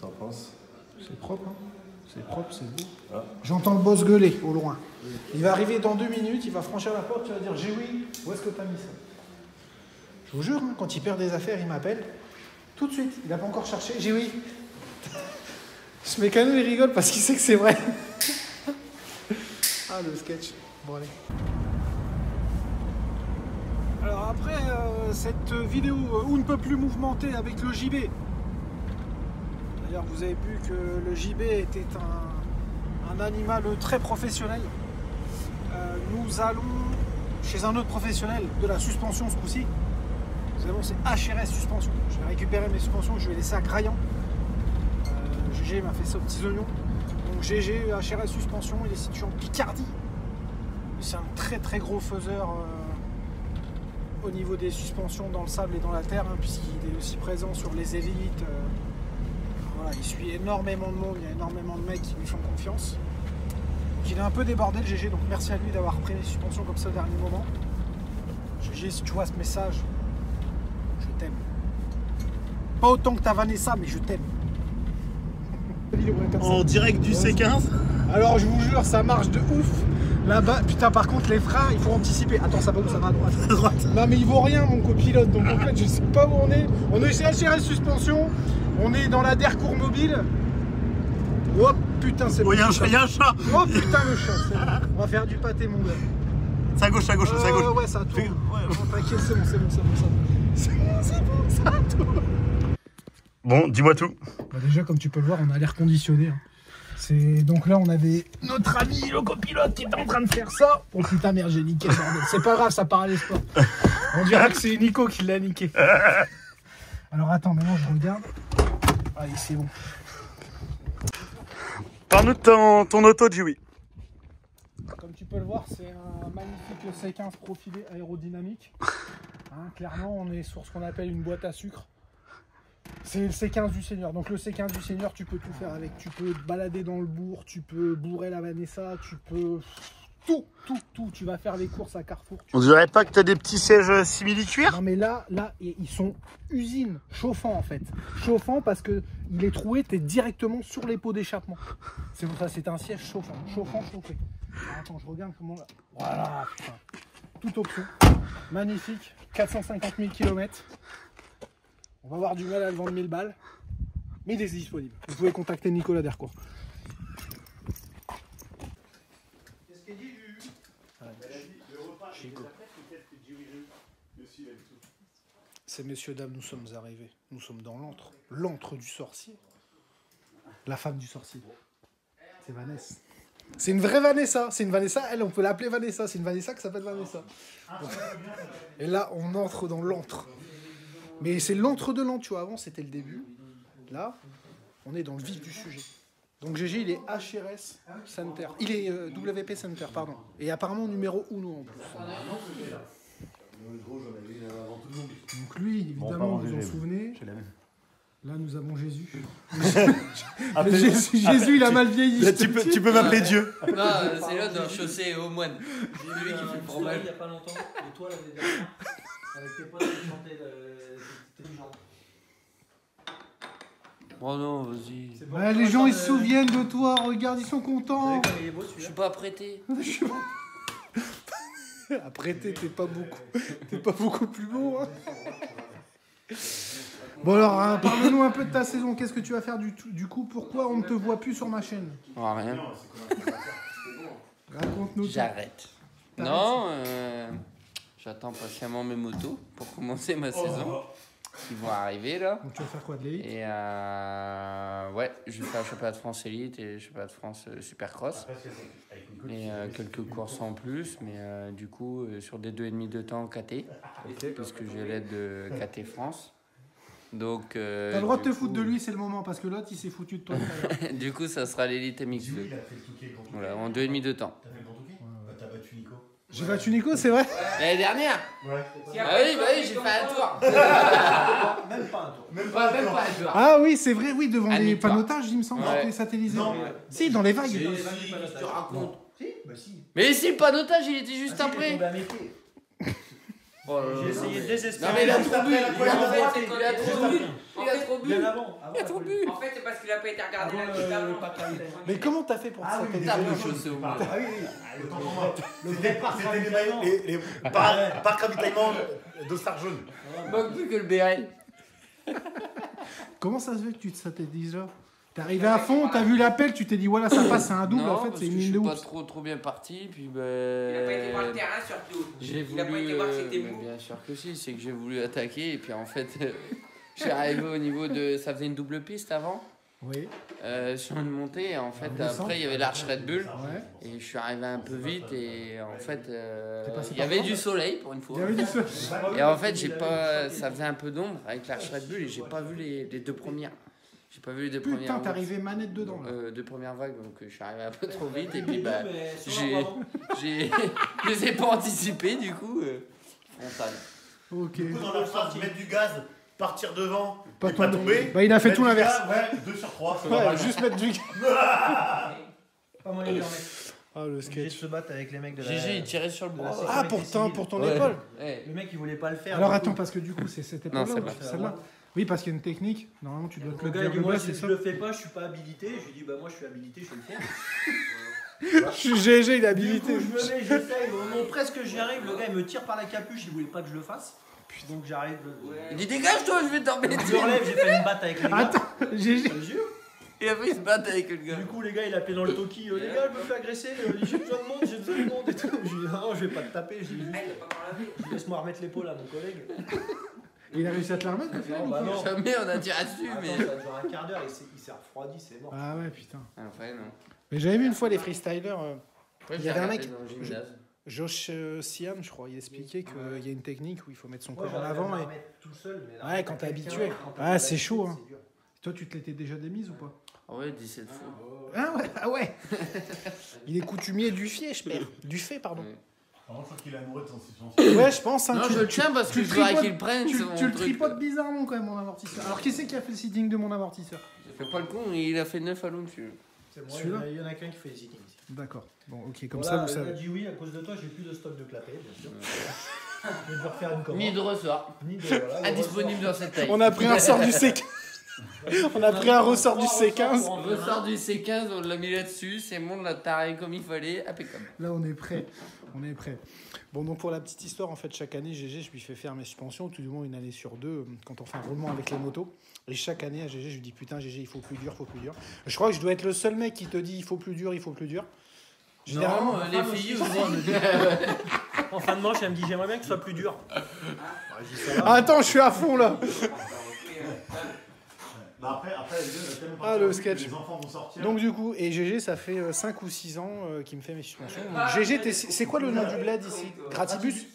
B: T'en penses?
A: C'est propre, hein? C'est propre, c'est beau. Ah. J'entends le boss gueuler au loin. Il va arriver dans 2 minutes, il va franchir la porte, tu vas dire « J'ai oui, où est-ce que t'as mis ça ?» Je vous jure, hein, quand il perd des affaires, il m'appelle. Tout de suite, il n'a pas encore cherché. « J'ai oui. » Ce mécano, il rigole parce qu'il sait que c'est vrai. Ah, le sketch. Bon, allez. Alors après cette vidéo où on ne peut plus mouvementer avec le JB, d'ailleurs vous avez vu que le JB était un animal très professionnel. Nous allons chez un autre professionnel de la suspension ce coup-ci. Nous allons, c'est HRS Suspension. Je vais récupérer mes suspensions, je vais laisser à Graillan. GG m'a fait ça aux petits oignons. Donc GG HRS Suspension, il est situé en Picardie. C'est un très très gros faiseur au niveau des suspensions dans le sable et dans la terre, hein, puisqu'il est aussi présent sur les élites. Voilà, il suit énormément de monde, il y a énormément de mecs qui lui font confiance. Donc, il est un peu débordé le GG, donc merci à lui d'avoir pris les suspensions comme ça au dernier moment. GG, si tu vois ce message, je t'aime. Pas autant que ta Vanessa, mais je t'aime.
C: En direct du C15.
A: Alors je vous jure, ça marche de ouf. Là-bas, putain, par contre, les freins, il faut anticiper. Attends, ça va où? Ça va à droite.
C: À droite.
A: Non, mais il vaut rien, mon copilote. Donc en fait, je sais pas où on est. On est chez HRS Suspension. On est dans la Dercourt Mobile. Oh putain, c'est
C: Oh, il y a un chat.
A: Oh putain, le chat. C'est bon. On va faire du pâté, mon gars.
C: C'est à gauche, c'est à gauche.
A: Ouais, ça tourne.
C: Ouais.
A: Oh, t'inquiète, c'est bon, ça tourne.
C: Bon, dis-moi tout.
A: Bah déjà, comme tu peux le voir, on a l'air conditionné. Hein. Donc là, on avait notre ami le copilote qui était en train de faire ça. Oh putain, merde, j'ai niqué le bordel. C'est pas grave, ça paralyse pas. On dirait que c'est Nico qui l'a niqué. Alors attends, maintenant je regarde. Allez, c'est bon.
C: Parle-nous de ton auto, Dewey.
A: Comme tu peux le voir, c'est un magnifique C15 profilé aérodynamique. Hein, clairement, on est sur ce qu'on appelle une boîte à sucre. C'est le C15 du Seigneur. Donc le C15 du Seigneur, tu peux tout faire avec. Tu peux te balader dans le bourg, tu peux bourrer la Vanessa, tu peux... Tout. Tu vas faire les courses à Carrefour.
C: On dirait pas que t'as des petits sièges simili-cuir?
A: Non mais là, ils sont usines, chauffants en fait. Chauffant parce que il est troué, t'es directement sur les pots d'échappement. C'est pour ça, c'est un siège chauffant, chauffé. Alors, attends, je regarde comment là. Voilà, putain. Toute option. Magnifique. 450 000 km. On va avoir du mal à le vendre 1000 balles. Mais il est disponible. Vous pouvez contacter Nicolas Dercourt. Qu'est-ce qu'il dit, C'est messieurs, dames, nous sommes arrivés. Nous sommes dans l'antre. L'antre du sorcier. La femme du sorcier. C'est Vanessa. C'est une vraie Vanessa. C'est une Vanessa, elle, on peut l'appeler Vanessa. C'est une Vanessa qui s'appelle Vanessa. Et là, on entre dans l'antre. Mais c'est l'antre de l'antre, tu vois. Avant, c'était le début. Là, on est dans le vif du sujet. Donc GG, il est HRS Center. Il est WP Center, pardon. Et apparemment numéro 1 en plus. Donc lui, évidemment, vous vous en souvenez. Là, nous avons Jésus. Jésus, il a mal vieilli.
C: Là, tu peux m'appeler Dieu.
D: Non, c'est l'autre dans chaussée au moine. C'est lui qui fait le fromage.
E: Il y a pas longtemps, et toi l'année dernière, avec tes potes qui chantaient intelligent.
D: Oh non, vas-y.
A: Ouais, les gens, ils se souviennent de toi. Regarde, ils sont contents.
E: Il est beau
D: Je
E: celui-là.
D: suis pas prêté.
A: Après, t'es pas beaucoup plus beau. Hein. Bon alors, hein, parle-nous un peu de ta saison. Qu'est-ce que tu vas faire du coup? Pourquoi on ne te voit plus sur ma chaîne?
D: Oh, rien.
A: Raconte-nous. tout.
D: J'arrête. Non, j'attends patiemment mes motos pour commencer ma saison. Ils vont arriver là.
A: Donc tu vas faire quoi, de l'élite?
D: Et ouais, je vais faire le championnat de France élite et le championnat de France Supercross. Et quelques courses en plus, mais du coup sur des 2,5 de temps KT, puisque j'ai l'aide de KT France. Donc
A: T'as le droit de te foutre de lui, c'est le moment, parce que l'autre il s'est foutu de toi.
D: du coup, ça sera l'élite MX2. Voilà, en 2,5 de temps.
C: T'as battu Nico.
A: J'ai battu Nico, c'est vrai?
D: L'année dernière?
C: Ouais.
D: Ah oui, bah oui, j'ai fait un tour.
E: Même pas un tour.
D: Même pas un tour.
A: Ah oui, c'est vrai, oui, devant
D: Un
A: les
D: victoire.
A: panotages, il me semble,
D: Ouais.
A: c'était satellisé.
C: Non.
A: Si, dans les vagues.
D: Si,
E: Dans les vagues du
D: si,
E: panotage.
D: je te raconte.
E: Si, bah si.
D: Mais si, le panotage, il était juste
E: Ah, si, il est
D: après.
E: tombé à mes pieds.
D: Oh là là.
E: J'ai essayé
D: Non
E: désespérément.
D: mais il a
C: Juste
D: trop bu.
C: après la première
D: Il a trop bu. Il a trop bu.
E: Bien avant.
D: Il a trop bu.
F: En fait, c'est parce qu'il a pas été regardé
E: Avant
F: la petite
E: le
F: avant.
E: pack à huile.
A: Mais comment t'as fait pour
C: Ah oui,
A: satelliser?
D: T'as bu chaussé au moins.
C: Ah oui, autant pour moi. C'était
E: parc
C: les parcs ravitaillement d'Ostar jaune.
D: Manque plus que le BRL.
A: Comment ça se fait que tu te satellises là? T'es arrivé à fond, t'as vu l'appel, tu t'es dit voilà, ça passe, c'est un double,
D: Non,
A: en fait,
D: parce
A: c'est
D: que
A: une
D: je
A: ligne de
D: suis pas
A: oups.
D: trop bien parti, puis
F: Il a pas été voir le
D: ben...
F: terrain surtout.
D: J'ai
F: Il a pas
D: voulu,
F: été voir que c'était
D: mais
F: mou.
D: bien sûr que si, c'est que j'ai voulu attaquer et puis en fait, je suis arrivé au niveau de, ça faisait une double piste avant,
A: Oui,
D: sur une montée et en fait
A: descend.
D: après il y avait l'arche Red Bull
A: ouais.
D: et je suis arrivé un peu vite et en fait
A: passé
D: il y
A: par
D: avait
A: là
D: du soleil pour une fois
A: Il y avait du seul.
D: et en fait j'ai pas, ça faisait un peu d'ombre avec l'arche Red Bull et j'ai pas vu les deux premières. J'ai pas vu les deux
A: Putain,
D: premières.
A: t'es arrivé manette dedans là.
D: deux premières vagues, donc je suis arrivé un peu trop vite et puis bah
E: Mais sur
D: j'ai,
E: la voie,
D: je les ai pas anticipés du coup. Frontal.
A: Ok.
C: Du coup, dans la phrase, mettre du gaz, partir devant,
A: Pas
C: et pas
A: tomber.
C: tomber.
A: Bah, il a fait
C: Mettre
A: tout
C: du
A: l'inverse.
C: gaz, Ouais, 2 sur 3.
A: Ouais, juste mettre du.
E: Pas moyen de leur mettre.
A: Ah, le
E: Obligé de
A: sketch.
E: se battre avec les mecs de la.
D: GG il tirait sur le bras.
E: Ah,
A: Ah, pour ton
D: Ouais.
A: épaule.
D: Ouais.
E: Le mec il voulait pas le faire.
A: Alors
E: du
A: attends,
E: coup.
A: parce que du coup, c'est cette
D: Non,
A: épaule-là
D: c'est
A: ou
D: pas.
A: celle-là? Oui, parce qu'il y a une technique. Normalement, tu dois te
E: Le
A: le
E: gars
A: dire
E: il dit
A: le
E: moi
A: bas,
E: si
A: c'est
E: je
A: ça.
E: le fais pas, je suis pas habilité. Je lui dis bah moi je suis habilité, je vais le faire.
A: Je suis GG, il est
E: Du
A: habilité.
E: coup je me mets, j'essaye, au moment presque j'y arrive, le gars il me tire par la capuche, il voulait pas que je le fasse. Donc j'arrive,
D: Il dit dégage-toi, je vais t'embêter.
E: je me relève, j'ai fait une batte avec les gars.
A: Attends, GG.
E: Je te jure.
D: Et après, il se bat avec le gars.
E: Du coup les gars il appelait dans le toki, les gars je me fais agresser, j'ai besoin de monde, j'ai besoin de monde et tout. Je lui dis non je vais pas te taper, je dis juste, laisse-moi remettre l'épaule à mon collègue.
A: Il a réussi à te la remettre?
E: Non bah non.
D: Jamais on a tiré dessus,
E: Attends,
D: mais.
E: ça a duré un quart d'heure, il s'est refroidi, c'est mort.
A: Ah ouais, putain.
D: Après, non.
A: Mais j'avais vu une fois les freestylers.
D: Ouais,
A: Il y avait un mec-
D: dans le gymnase.
A: Josh Siam, je crois, il expliquait qu'il y a une technique où il faut mettre son
E: Moi,
A: corps en
E: j'arrive
A: avant.
E: à
A: Et...
E: me remettre tout seul, mais là,
A: Ouais, quand t'es
E: quelqu'un,
A: habitué.
E: quand t'es
A: Ah, c'est
E: habitué,
A: chaud, hein.
E: c'est dur.
A: Toi, tu te l'étais déjà démise ou pas?
D: Ah ouais, 17 fois.
A: Ah ouais, ah ouais. Il est coutumier du fier, je perds. Du fait, pardon.
D: Ouais.
C: Par contre, je crois qu'il est amoureux de son suspension.
A: Ouais, je pense. Hein,
D: Non, je le tiens parce que je voudrais qu'il le prenne.
A: Tu
D: c'est mon
A: le
D: truc.
A: tripotes bizarrement quand même, mon amortisseur. Alors, qui c'est qui a fait le sitting de mon amortisseur?
D: Fais pas le con, il a fait 9 à l'eau dessus.
E: C'est moi,
A: Celui-là
E: il y en a qu'un qui fait les sittings ici.
A: D'accord. Bon, ok, comme
E: Voilà,
A: ça, vous
E: il a
A: savez.
E: dit oui, à cause de toi, j'ai plus de stock de clapets, bien sûr. Je vais devoir faire une commande.
D: Ni de ressort.
E: Ni de. Voilà, le
D: Indisponible dans cette taille.
A: On a pris un ressort du C15. On a pris un ressort du C15.
D: On ressort du C15, on l'a mis là-dessus, c'est bon, on l'a taré comme il fallait, impeccable.
A: Là, on est prêt. On est prêt. Bon, donc pour la petite histoire, en fait, chaque année, GG, je lui fais faire mes suspensions, tout du moins une année sur deux, quand on fait un roulement avec les motos. Et chaque année, à GG, je lui dis putain, GG, il faut plus dur, faut plus dur. Je crois que je dois être le seul mec qui te dit il faut plus dur, il faut plus dur. Généralement,
D: Non, les filles aussi.
E: En fin de manche, elle me dit j'aimerais bien que ce soit plus dur.
A: attends, je suis à fond là.
C: Bah après, les deux, tellement
A: Ah, le sketch.
C: Les enfants vont sortir.
A: Donc du coup, et GG, ça fait 5 ou 6 ans qu'il me fait mes suspensions. Donc, GG, c'est quoi le nom du bled ici? Gratibus.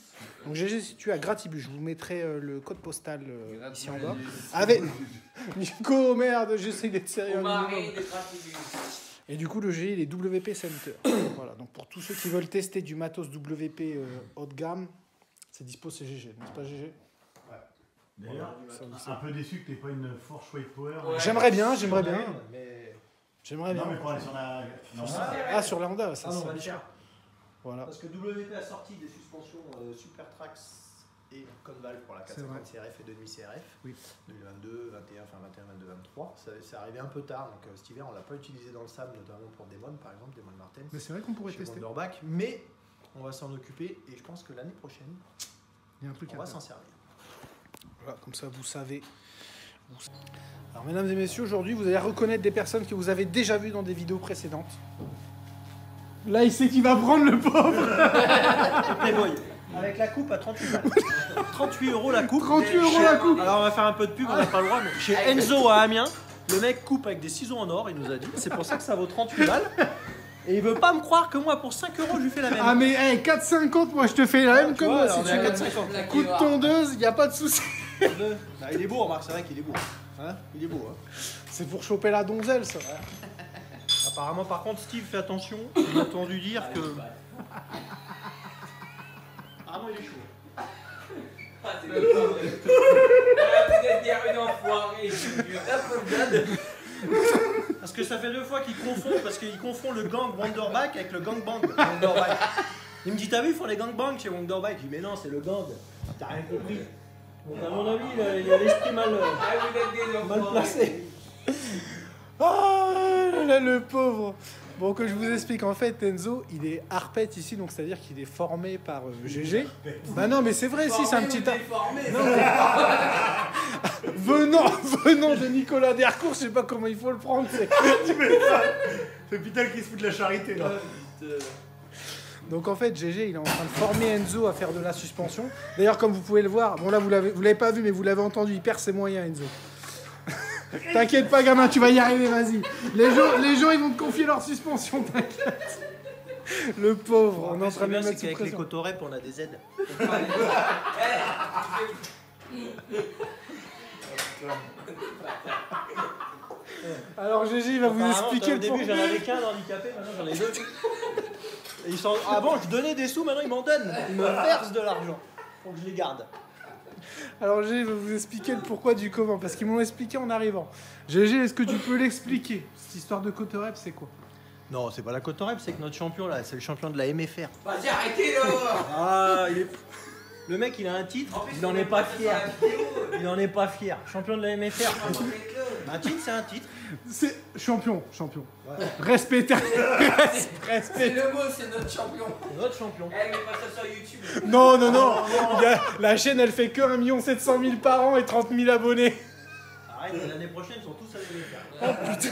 A: Donc GG, si tu es à Gratibus, je vous mettrai le code postal ici en bas. Avec Nico, merde, j'essaie d'être sérieux. un minimum.
F: Marie de Gratibus.
A: Et du coup, le GG, il est WP Center. Voilà, donc pour tous ceux qui veulent tester du matos WP haut de gamme, c'est dispo, c'est GG, n'est-ce pas GG?
C: D'ailleurs,
A: Ça, vous
C: un
A: savez.
C: peu déçu que t'aies pas une Forge Weight Power.
F: Ouais.
A: J'aimerais bien.
E: Mais.
A: J'aimerais
C: Non,
A: bien.
C: mais pour aller sur la. Non,
A: Ah, sur la Honda, ça,
E: Ah non, on
A: ça.
E: va le faire.
A: Voilà.
E: Parce que WP a sorti des suspensions Supertrax et Conval pour la
A: C'est
E: 450 CRF et 2.5 CRF.
A: Oui.
E: 2022, 21, enfin 21, 22, 23. C'est arrivé un peu tard, donc cet hiver on l'a pas utilisé dans le sable, notamment pour Demon par exemple, Demon Martens.
A: Mais c'est vrai qu'on pourrait
E: Chez
A: tester.
E: Wonderback, mais on va s'en occuper et je pense que l'année prochaine
A: Il y a un truc
E: on
A: à
E: va
A: faire.
E: s'en servir.
A: Voilà, comme ça, vous savez. Alors, mesdames et messieurs, aujourd'hui, vous allez reconnaître des personnes que vous avez déjà vues dans des vidéos précédentes. Là, il sait qu'il va prendre le pauvre.
E: Playboy, avec la coupe à 38 balles. 38 € la coupe.
A: 38 € la coupe.
E: Alors on va faire un peu de pub, on n'a pas le droit, mais chez Enzo à Amiens, le mec coupe avec des ciseaux en or, il nous a dit. C'est pour ça que ça vaut 38 balles. Et il veut pas me croire que moi, pour 5 € je lui fais la même.
A: Ah, mais hey, 4,50, moi, je te fais la même que
E: Tu
A: moi.
E: vois,
A: Si
E: on
A: tu
E: est à
A: veux.
E: 4,50.
A: Coup de tondeuse, il n'y a pas de souci.
E: Ah, il est beau, remarque, c'est vrai qu'il est beau. Hein, il est beau. Hein.
A: C'est pour choper la donzelle, ça.
E: Apparemment, par contre, Steve, fais attention. J'ai entendu dire que. Apparemment, il est chaud.
F: Ah, c'est le pauvre. Ah, peut-être dire une enfoirée, je suis dur. La pauvre dame.
E: Parce que ça fait 2 fois qu'il confond, parce qu'il confond le gang Wonderback avec le gangbang Wonderback. Il me dit, t'as vu, ils font les gangbangs chez Wonderback. Je dis, mais non, c'est le gang. T'as rien compris. Donc, à mon avis, il a l'esprit mal,
F: Ah, vous êtes des
E: mal
F: enfoirés.
E: placé.
A: Ah là, le pauvre. Bon, que je vous explique, en fait, Enzo, il est arpète ici, donc c'est-à-dire qu'il est formé par GG. Bah non, mais c'est vrai, si, c'est un petit... Venant de Nicolas Dercourt, je sais pas comment il faut le prendre.
C: C'est putain qui se fout de la charité là.
A: Donc en fait, GG, il est en train de former Enzo à faire de la suspension. D'ailleurs, comme vous pouvez le voir, bon là, vous l'avez pas vu, mais vous l'avez entendu, il perd ses moyens, Enzo. T'inquiète pas, gamin, tu vas y arriver, vas-y. Les gens, ils vont te confier leur suspension, t'inquiète. Le pauvre, on est en train de le mettre sous
E: Avec les
A: pression.
E: cotorep, on a des aides.
A: Alors GG, il va vous expliquer
E: Au
A: le
E: début,
A: pourquoi.
E: j'en avais qu'un handicapé, maintenant j'en ai 2. Et ils sont... Avant, je donnais des sous, maintenant ils m'en donnent. Ils me versent de l'argent pour que je les garde.
A: Alors GG va vous expliquer le pourquoi du comment, parce qu'ils m'ont expliqué en arrivant. GG, est-ce que tu peux l'expliquer? Cette histoire de Cotorep, c'est quoi?
E: Non, c'est pas la cotorep, c'est que notre champion là, c'est le champion de la MFR.
F: Vas-y, arrêtez là.
E: Ah, Le mec, il a un titre,
F: En plus,
E: il en
F: on
E: est
F: est
E: pas
F: pas
E: fier.
F: sur la vidéo.
E: Il en est pas fier. Champion de la MFR.
F: Faites-le.
E: Un titre, c'est un titre.
C: C'est champion. Respect.
F: C'est le mot, c'est notre champion.
E: C'est notre champion.
F: Eh, mais pas ça sur YouTube.
C: Non. La chaîne, elle fait que 1 700 000 par an et 30 000 abonnés.
E: Arrête, l'année prochaine, ils sont tous à la MFR.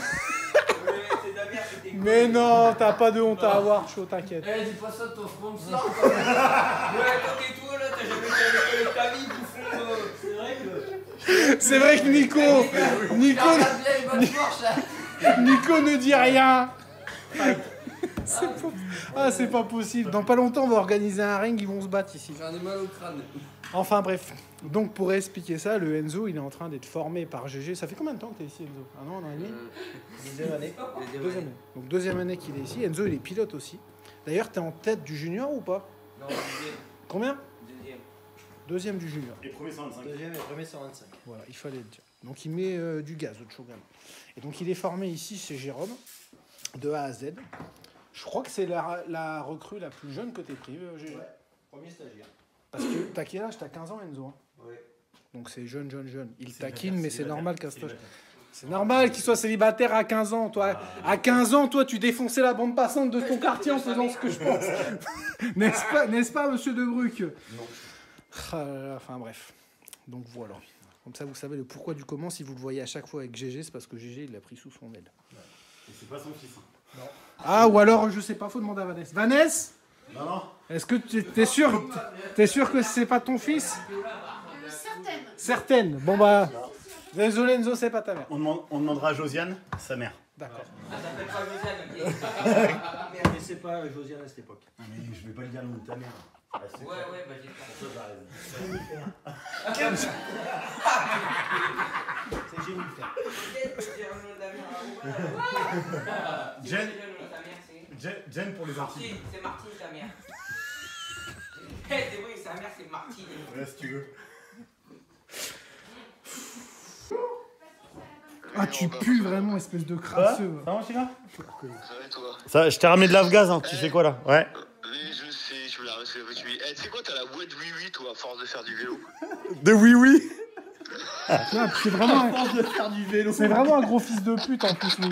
F: Ouais, c'est de la merde, c'était cool.
C: Mais non, t'as pas de honte à avoir, chaud, t'inquiète.
F: Eh, dis pas ça de ton sponsor quand même. Ouais, attends, et toi là, t'as jamais fait avec ta vie, bouffon.
E: C'est vrai que.
C: C'est vrai que
F: Regarde bien les bonnes fourches là.
C: Nico ne dit rien. C'est pas possible. Dans pas longtemps, on va organiser un ring, ils vont se battre ici.
F: J'en ai mal au crâne.
C: Enfin bref. Donc pour expliquer ça, le Enzo, il est en train d'être formé par GG. Ça fait combien de temps que t'es ici, Enzo? Un an et demi?
E: Deuxième année.
C: Deuxième année. Donc deuxième année qu'il est ici. Enzo, il est pilote aussi. D'ailleurs, t'es en tête du junior ou pas?
F: Non, deuxième.
C: Combien?
F: Deuxième.
C: Deuxième du junior.
G: Et premier 125.
E: Deuxième et premier 125.
C: Voilà, il fallait le dire. Donc il met du gaz au Shogun. Et donc il est formé ici chez Jérôme, de A à Z. Je crois que c'est la recrue la plus jeune que t'aies pris, GG.
E: Ouais. Premier stagiaire.
C: Parce que t'as quel âge? T'as 15 ans, Enzo, hein?
E: Ouais.
C: Donc c'est jeune. Il
G: C'est
C: taquine,
G: célibataire,
C: mais c'est normal qu'à cet âge.
G: célibataire.
C: C'est normal qu'il soit célibataire à 15 ans, toi. À 15 ans, toi, tu défonçais la bande passante de ton quartier en faisant ce que je pense. N'est-ce pas, monsieur Debruck?
G: Non.
C: Ah là là, enfin bref. Donc voilà. Comme ça, vous savez le pourquoi du comment. Si vous le voyez à chaque fois avec GG, c'est parce que GG, il l'a pris sous son aile.
G: Et c'est pas son fils. Hein.
C: Ah, ou alors, je sais pas, faut demander à Vanessa. Vanessa,
G: Non.
C: est-ce que t'es sûr que c'est pas ton fils? Certaine. Bon bah, désolé Enzo, c'est pas ta mère.
G: On demandera à Josiane, sa mère.
C: D'accord.
F: Ah, t'appelles pas Josiane, ok.
E: Merde, mais c'est pas Josiane à cette époque.
G: Non, mais je vais pas lui dire le nom de ta mère. Ah, c'est
F: Ouais,
G: clair.
F: ouais, bah j'ai
G: Pour ça, t'as raison.
E: C'est Jennifer.
G: Jen,
F: Ta mère, c'est.
G: Jen pour les Antilles.
F: Martine, c'est Martine ta mère. Eh, c'est vrai, sa mère c'est Martine.
G: Ouais, si tu veux.
C: Ah, tu pues vraiment, espèce de crasseux.
G: Ça va, Chica?
H: Ça va et toi?
G: Ça, je t'ai ramené de l'Afgaz, hein. Tu fais quoi là? Ouais.
H: Oui, je sais, tu me l'as reçu. Eh, tu sais quoi, t'as la voix de oui, toi, à force de faire du vélo.
G: De oui.
C: Ah, c'est vraiment,
E: De faire du vélo.
C: c'est vraiment un gros fils de pute en plus, lui.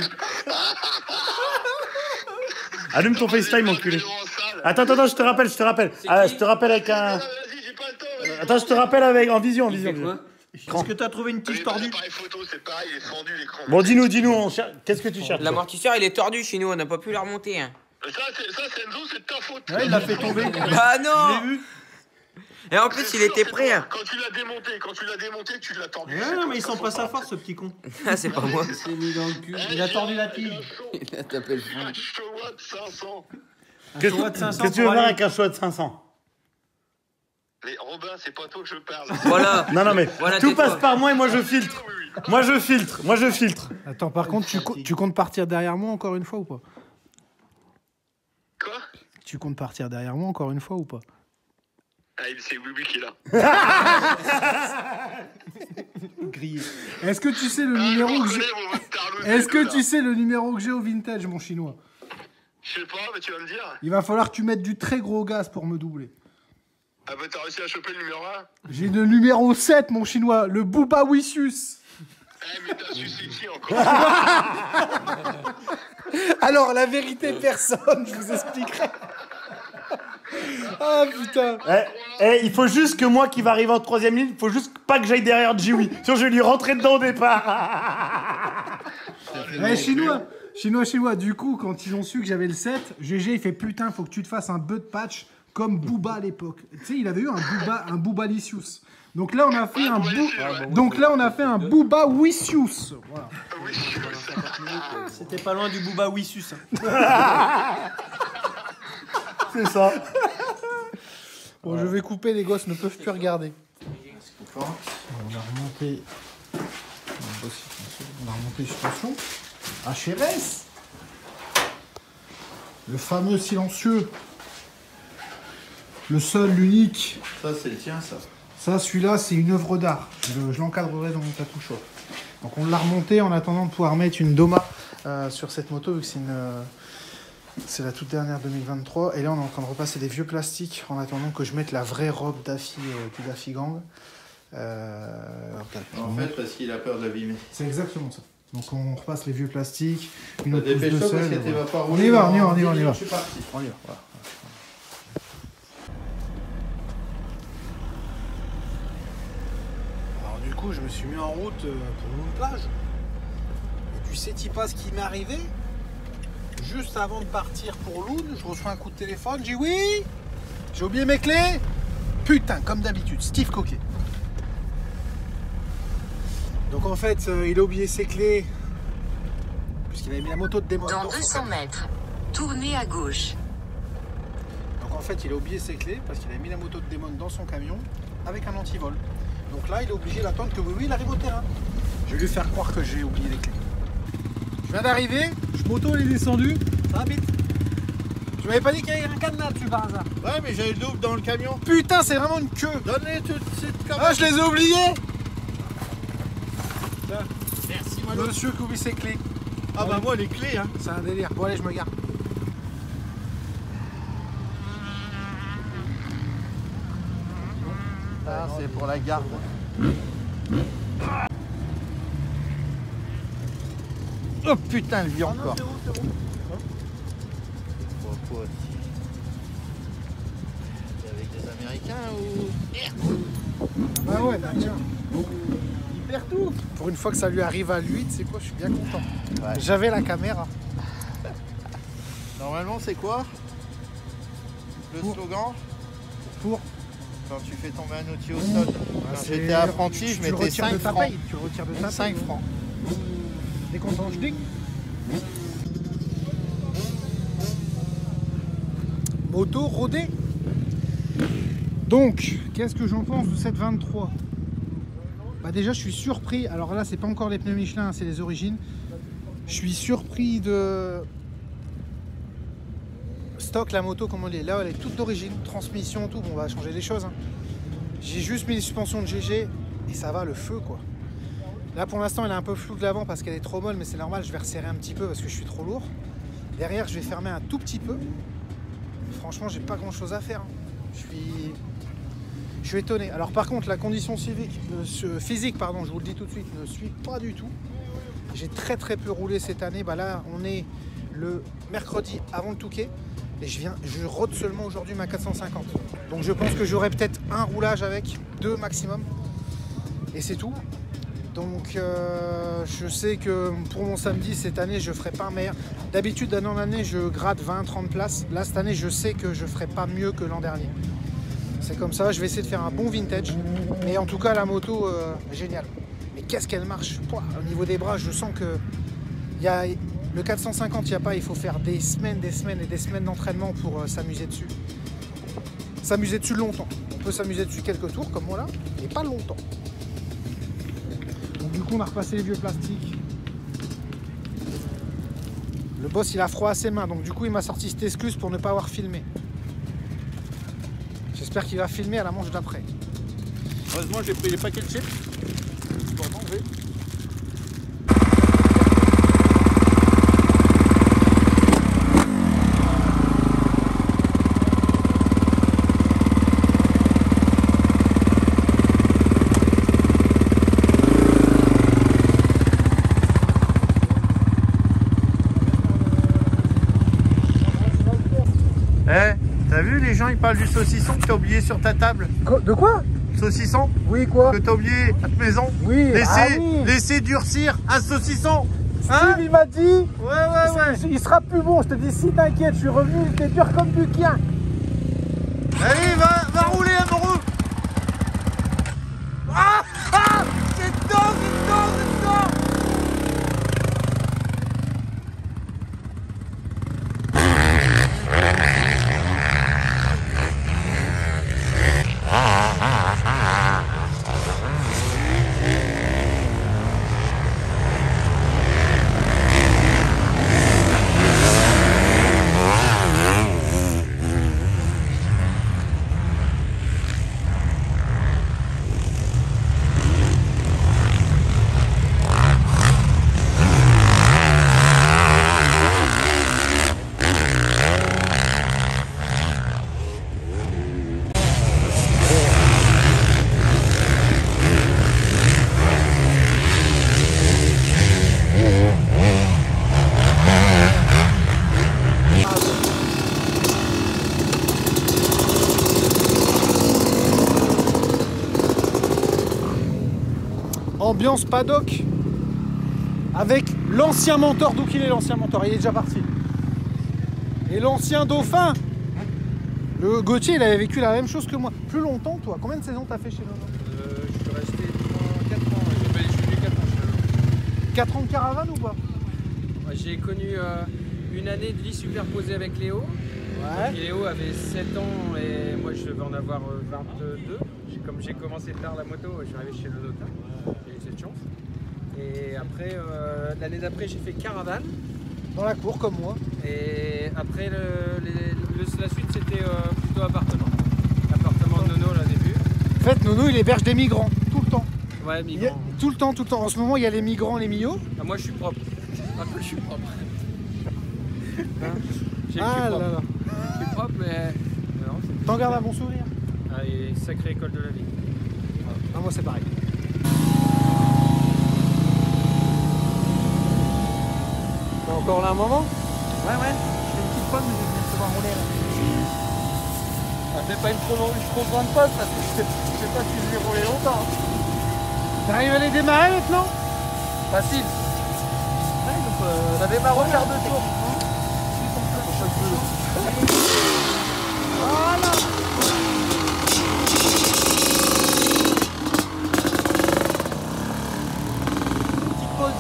G: Allume ton FaceTime, enculé. Attends, je te rappelle. Ah, je te rappelle avec un.
H: Vas-y, j'ai pas le temps. Vas-y.
G: Attends, je te rappelle avec en vision.
E: Est-ce que t'as trouvé une tige
H: Mais
E: tordue?
H: l'appareil photo, c'est pareil, il est fendu l'écran.
G: Bon, dis-nous, qu'est-ce que tu cherches?
F: L'amortisseur il est tordu chez nous, on n'a pas pu le remonter. Hein.
H: Ça, c'est Enzo, c'est de ta faute.
C: Ouais, il l'a fait tomber.
F: Ah
E: Je
F: non!
E: l'ai vu.
F: Et en plus il était prêt. Hein.
H: Quand tu l'as démonté, tu l'as tordu.
E: Ouais, non, mais il sent pas sa force, ce petit con.
F: Ah, c'est pas moi.
E: C'est mis dans le cul. Il a tordu la tige.
F: Il a tapé le fond.
H: Un choix de 500.
G: Qu'est-ce que tu veux faire avec un choix de 500?
H: Mais Robin, c'est pas toi que je parle.
F: Voilà.
G: Non, mais
F: Voilà,
G: tout
F: tais-toi.
G: passe par moi et moi je filtre.
H: Oui.
G: Moi je filtre.
C: Attends, par contre, tu comptes partir derrière moi encore une fois ou pas?
H: Quoi?
C: Tu comptes partir derrière moi encore une fois ou pas?
H: Ah, c'est oui qui est là.
C: Grillé. Est-ce que tu sais le numéro que j'ai? Est-ce que tu sais le numéro que j'ai au vintage, mon chinois?
H: Je sais pas, mais tu vas me dire.
C: Il va falloir que tu mettes du très gros gaz pour me doubler.
H: Ah bah t'as réussi à choper le numéro 1?
C: J'ai le numéro 7, mon chinois, le Booba Wisius.
H: Eh mais t'as sucé qui encore?
C: Alors, la vérité, personne, je vous expliquerai. Ah putain.
G: Il faut juste que moi qui va arriver en troisième ligne, il faut juste pas que j'aille derrière Jiwi. Sinon je vais lui rentrer dedans au départ.
C: Eh, chinois, du coup, quand ils ont su que j'avais le 7, GG, il fait putain, faut que tu te fasses un bud patch comme Booba à l'époque. Tu sais, il avait eu un Booba Licious. Donc là, on a fait un Booba Wisius. Voilà.
E: C'était pas loin du Booba Wissus.
G: C'est ça.
C: Bon, je vais couper, les gosses ne peuvent plus regarder. On a remonté. On a remonté suspension. HRS. Le fameux silencieux. Le seul, l'unique.
B: Ça, c'est le tien, ça.
C: Ça, celui-là, c'est une œuvre d'art. Je l'encadrerai dans mon tattoo shop. Donc on l'a remonté en attendant de pouvoir mettre une Doma sur cette moto, vu que c'est
A: C'est la toute dernière 2023. Et là, on est en train de repasser des vieux plastiques en attendant que je mette la vraie robe Daffy du Daffy Gang.
B: En fait, parce qu'il a peur de l'abîmer.
A: C'est exactement ça. Donc on repasse les vieux plastiques, une autre
B: Dépêche-toi
A: pousse de
B: parce
A: sel.
B: que tu vas pas
A: On
B: rouler
A: y va,
B: dans
A: on y va, on y
B: 10
A: va, on y va.
B: minutes, je suis parti.
A: On y va, voilà. Alors du coup, je me suis mis en route pour une plage. Et tu sais-tu pas ce qui m'est arrivé? Juste avant de partir pour Loun, je reçois un coup de téléphone, j'ai oui, j'ai oublié mes clés. Putain, comme d'habitude, Steve Coquet. Donc en fait, il a oublié ses clés, puisqu'il avait mis la moto de démon.
I: Dans 200 mètres, tournez à gauche.
A: Donc en fait, il a oublié ses clés, parce qu'il avait mis la moto de démon dans son camion, avec un antivol. Donc là, il est obligé d'attendre que oui, il arrive au terrain. Je vais lui faire croire que j'ai oublié les clés. Je viens d'arriver, je moto, elle est descendue, ça va vite. Tu m'avais pas dit qu'il y avait un cadenas dessus par hasard?
B: Ouais, mais j'avais le double dans le camion.
A: Putain, c'est vraiment une queue.
B: Donne-les tout de suite comme
A: Ah, je les ai oubliés.
B: Merci, Malo.
A: Monsieur qui oublie ses clés.
B: Ah bah moi, les clés, hein.
A: C'est un délire. Bon, allez, je me garde.
B: Ça, c'est pour la garde. Oh putain, elle vit encore. C'est avec des Américains ou...
A: Bah ouais, d'accord. Il perd tout. Pour une fois que ça lui arrive à lui, tu sais quoi, je suis bien content.
B: Ouais.
A: J'avais la caméra.
B: Normalement, c'est quoi le slogan
A: Pour
B: quand tu fais tomber un outil au sol? Quand
A: c'est-
B: j'étais apprenti, je
A: tu le
B: mettais
A: retires
B: 5
A: de ta
B: francs.
A: paye. Tu le retires de ta
B: 5
A: paye.
B: francs.
A: Dès qu'on s'en ding. Moto rodée. Donc, qu'est-ce que j'en pense de cette 23? Bah déjà, je suis surpris. Alors là, c'est pas encore les pneus Michelin, c'est les origines. Je suis surpris de stock, la moto comme elle est. Là, elle est toute d'origine, transmission, tout. Bon, on va changer les choses, hein. J'ai juste mis les suspensions de GG et ça va, le feu, quoi. Là, pour l'instant, elle est un peu floue de l'avant parce qu'elle est trop molle, mais c'est normal, je vais resserrer un petit peu parce que je suis trop lourd. Derrière, je vais fermer un tout petit peu. Franchement, j'ai pas grand chose à faire, hein. Je suis étonné. Alors par contre, la condition physique, pardon, je vous le dis tout de suite, ne suit pas du tout. J'ai très peu roulé cette année. Bah là, on est le mercredi avant le Touquet et je rôde seulement aujourd'hui ma 450. Donc je pense que j'aurai peut-être un roulage avec, 2 maximum, et c'est tout. Donc je sais que pour mon samedi cette année je ferai pas meilleur. D'habitude d'année en année je gratte 20-30 places. Là cette année je sais que je ferai pas mieux que l'an dernier. C'est comme ça, je vais essayer de faire un bon vintage. Mais en tout cas la moto géniale. Mais qu'est-ce qu'elle marche. Pouah, au niveau des bras je sens que y a le 450, il faut faire des semaines et des semaines d'entraînement pour s'amuser dessus. S'amuser dessus longtemps. On peut s'amuser dessus quelques tours comme moi là, mais pas longtemps. Donc du coup on a repassé les vieux plastiques. Le boss il a froid à ses mains, donc du coup il m'a sorti cette excuse pour ne pas avoir filmé. J'espère qu'il va filmer à la manche d'après.
B: Heureusement, j'ai pris les paquets de chips.
A: Pour manger.
B: T'as vu, les gens ils parlent du saucisson que t'as oublié sur ta table?
A: De quoi?
B: Saucisson
A: Oui, quoi?
B: que t'as oublié à ta maison?
A: Oui,
B: Laissez durcir un saucisson.
A: Steve, il m'a dit,
B: Ouais.
A: il sera plus bon. Je te dis, si t'inquiète, je suis revenu, il était dur comme du quien.
B: Allez, va rouler, amoureux. C'est dedans.
A: ambiance paddock avec l'ancien mentor. D'où qu'il est l'ancien mentor? Il est déjà parti. Et l'ancien dauphin. Le Gauthier, il avait vécu la même chose que moi. Plus longtemps, toi. Combien de saisons t'as fait chez Nono?
J: Je suis resté 4 ans. J'ai fait 4 ans chez Nono.
A: 4 ans de caravane ou pas?
J: J'ai connu une année de vie superposée avec Léo.
A: Ouais.
J: Donc, Léo avait 7 ans et moi je devais en avoir 22. Comme j'ai commencé tard la moto, je suis arrivé chez le Dota. J'ai eu cette chance. Et après, l'année d'après, j'ai fait caravane.
A: Dans la cour, comme moi.
J: Et après, la suite, c'était plutôt appartement. Appartement de Nono, là, au début.
A: En fait, Nono, il héberge des migrants, tout le temps.
J: Ouais, migrants.
A: Tout le temps, tout le temps. En ce moment, il y a les migrants, les millos.
J: Ah, moi, je suis propre. Je suis propre. J'ai
A: Ah là là.
J: Je suis propre, mais...
A: T'en gardes un bon souvenir?
J: Ah, et sacrée école de la vie.
A: Ah, moi, c'est pareil. T'es encore là un moment?
E: Ouais. Je fais une petite pomme, mais je vais devoir rouler là.
A: Ah, c'est pas une trop grande poste parce que je sais pas si je vais rouler longtemps. T'arrives à les démarrer maintenant?
E: Facile. Ouais, donc ça démarre au quart de tour.
A: Voilà.
E: Petite pause.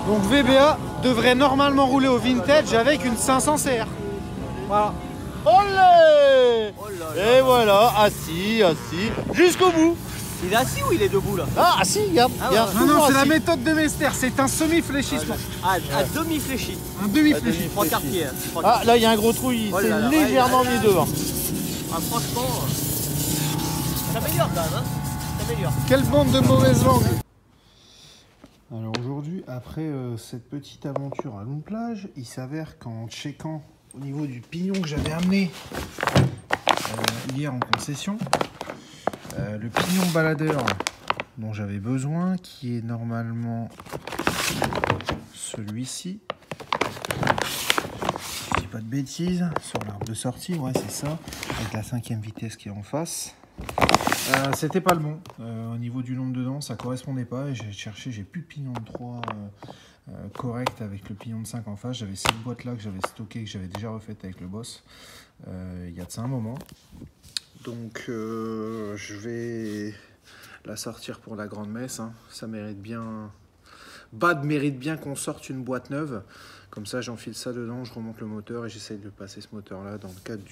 A: Donc VBA devrait normalement rouler au vintage avec une 500 CR. Voilà.
G: Olé!
E: Oh là là.
G: Et voilà, assis, jusqu'au bout.
E: Il est assis ou il est debout là?
G: Ah, assis, regarde.
E: Ah,
G: regarde,
E: ouais.
A: Non,
G: toujours
A: c'est la
G: assis.
A: méthode de Mester, c'est un semi-fléchissement.
E: À demi fléchi.
A: Un demi-fléchi.
E: 3 quartiers.
G: Ah, là, il y a un gros trou, il
E: Oh
G: s'est
E: là là,
G: légèrement
E: ouais,
G: mis devant.
E: Ah, franchement, ça améliore quand même. Hein, ça améliore.
A: Quelle bande de mauvaises langues. Alors aujourd'hui, après cette petite aventure à longue plage, il s'avère qu'en checkant au niveau du pignon que j'avais amené hier en concession, le pignon baladeur dont j'avais besoin, qui est normalement celui-ci, je dis pas de bêtises, sur l'arbre de sortie, ouais c'est ça, avec la 5e vitesse qui est en face. C'était pas le bon. Au niveau du nombre de dents, ça correspondait pas. Et j'ai cherché, j'ai plus de pignon de 3 correct avec le pignon de 5 en face. J'avais cette boîte là que j'avais stockée, que j'avais déjà refaite avec le boss. Il y a de ça un moment. Donc je vais la sortir pour la grande messe. Hein. Ça mérite bien. Bad mérite bien qu'on sorte une boîte neuve. Comme ça, j'enfile ça dedans, je remonte le moteur et j'essaye de passer ce moteur là dans le cadre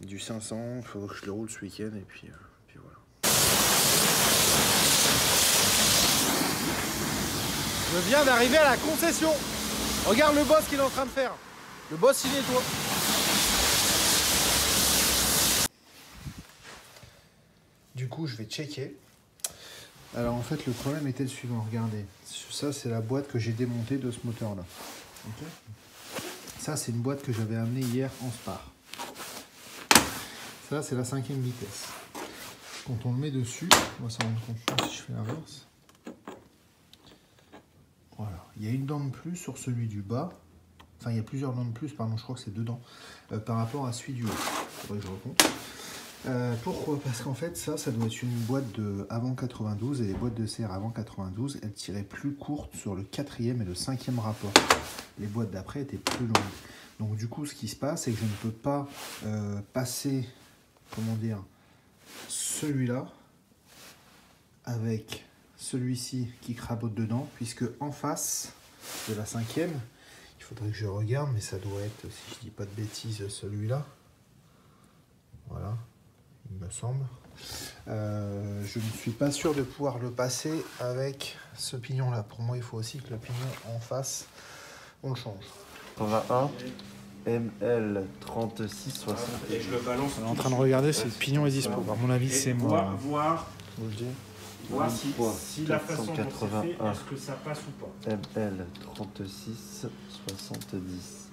A: du 500. Il faut que je le roule ce week-end et puis voilà. Je viens d'arriver à la concession. Regarde le boss qu'il est en train de faire. Le boss, il nettoie. Du coup, je vais checker. Alors en fait, le problème était le suivant. Regardez, ça c'est la boîte que j'ai démontée de ce moteur-là. Okay. Ça, c'est une boîte que j'avais amenée hier en Spar. Ça, c'est la 5e vitesse. Quand on le met dessus, on va s'en rendre compte si je fais l'inverse. Voilà, il y a une dent de plus sur celui du bas. Enfin, il y a plusieurs dents de plus, pardon, je crois que c'est 2 dents par rapport à celui du haut. Il faudrait que je recompte. Pourquoi? Parce qu'en fait, ça doit être une boîte de avant 92 et les boîtes de serre avant 92, elles tiraient plus courtes sur le 4e et le 5e rapport. Les boîtes d'après étaient plus longues. Donc du coup, ce qui se passe, c'est que je ne peux pas passer, comment dire, celui-là avec celui-ci qui crabote dedans, puisque en face de la 5e, il faudrait que je regarde, mais ça doit être, si je dis pas de bêtises, celui-là. Voilà. Il me semble. Je ne suis pas sûr de pouvoir le passer avec ce pignon là. Pour moi, il faut aussi que le pignon en face, on le change.
K: 121 ML 3660.
J: Et je le balance.
A: On est en train de regarder si le pignon est dispo. À mon avis, c'est moi.
J: Voir si la façon dont c'est fait, est-ce que ça passe ou pas.
K: ML 36 70.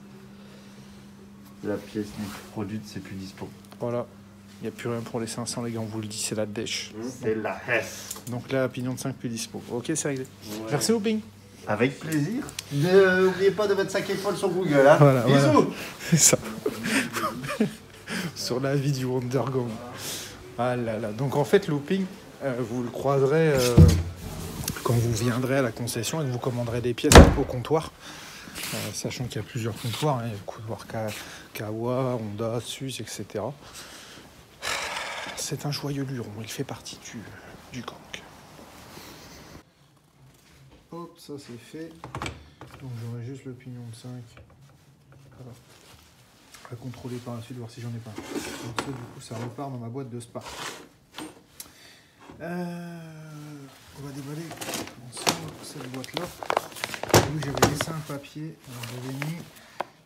K: La pièce produite, c'est plus dispo.
A: Voilà. Il n'y a plus rien pour les 500, les gars, on vous le dit, c'est la dèche.
K: C'est la S.
A: Donc là, pignon de 5 plus dispo. Ok, c'est réglé. Ouais. Merci Hooping.
K: Avec plaisir. N'oubliez pas de mettre 5 étoiles sur Google. Hein.
A: Voilà,
K: bisous.
A: voilà. C'est ça. Sur la vie du Wonder Gang. Ah là là. Donc en fait, Looping, vous le croiserez quand vous viendrez à la concession et que vous commanderez des pièces au comptoir. Sachant qu'il y a plusieurs comptoirs, hein, il y a le comptoir Kawa, Honda, SUS, etc. C'est un joyeux luron, il fait partie du gang. Hop, ça c'est fait. Donc j'aurai juste le pignon de 5 à contrôler par la suite, voir si j'en ai pas. Donc ça, du coup, ça repart dans ma boîte de Spark. On va déballer ensemble cette boîte-là. Oui, j'avais laissé un papier. Alors j'avais mis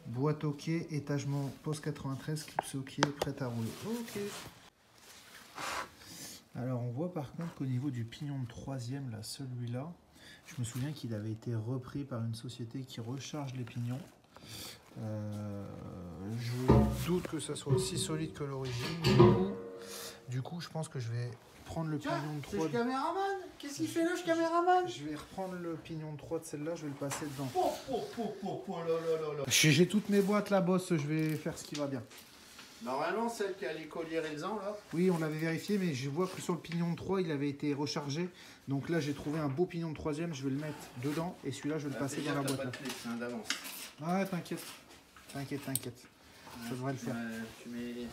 A: boîte OK, étagement post 93, clips OK, prête à rouler. OK. Alors on voit par contre qu'au niveau du pignon de 3e, là, celui-là, je me souviens qu'il avait été repris par une société qui recharge les pignons. Je doute que ça soit aussi solide que l'origine. Du coup, je pense que je vais prendre le pignon de 3.
K: C'est le caméraman. Qu'est-ce qu'il fait là, ce caméraman?
A: Je vais reprendre le pignon de 3 de celle-là, je vais le passer dedans.
K: Là.
A: J'ai toutes mes boîtes là, boss, je vais faire ce qui va bien.
K: Normalement, celle qui a les colliers réalisants, là.
A: Oui, on l'avait vérifié, mais je vois que sur le pignon de 3, il avait été rechargé. Donc là, j'ai trouvé un beau pignon de 3e, je vais le mettre dedans. Et celui-là, je vais le passer dans la boîte. Ah, t'inquiète. T'inquiète. Ça devrait le faire.
K: Tu mets...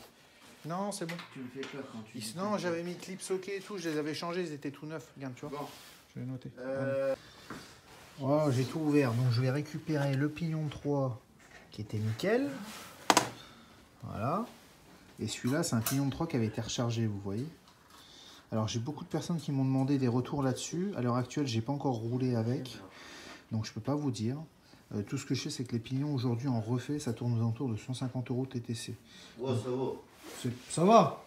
A: Non, c'est bon.
K: Tu me fais peur quand tu...
A: Non, j'avais mis clips OK et tout, je les avais changés, ils étaient tout neufs. Regarde, tu vois.
K: Bon.
A: Je vais noter. Oh, j'ai tout ouvert. Donc je vais récupérer le pignon de 3 qui était nickel. Voilà. Et celui-là, c'est un pignon de 3 qui avait été rechargé, vous voyez. Alors j'ai beaucoup de personnes qui m'ont demandé des retours là-dessus. À l'heure actuelle, j'ai pas encore roulé avec. Donc je peux pas vous dire. Tout ce que je sais, c'est que les pignons aujourd'hui en refait, ça tourne aux alentours de 150 € TTC.
K: Ouais, ça va.
A: Ça va.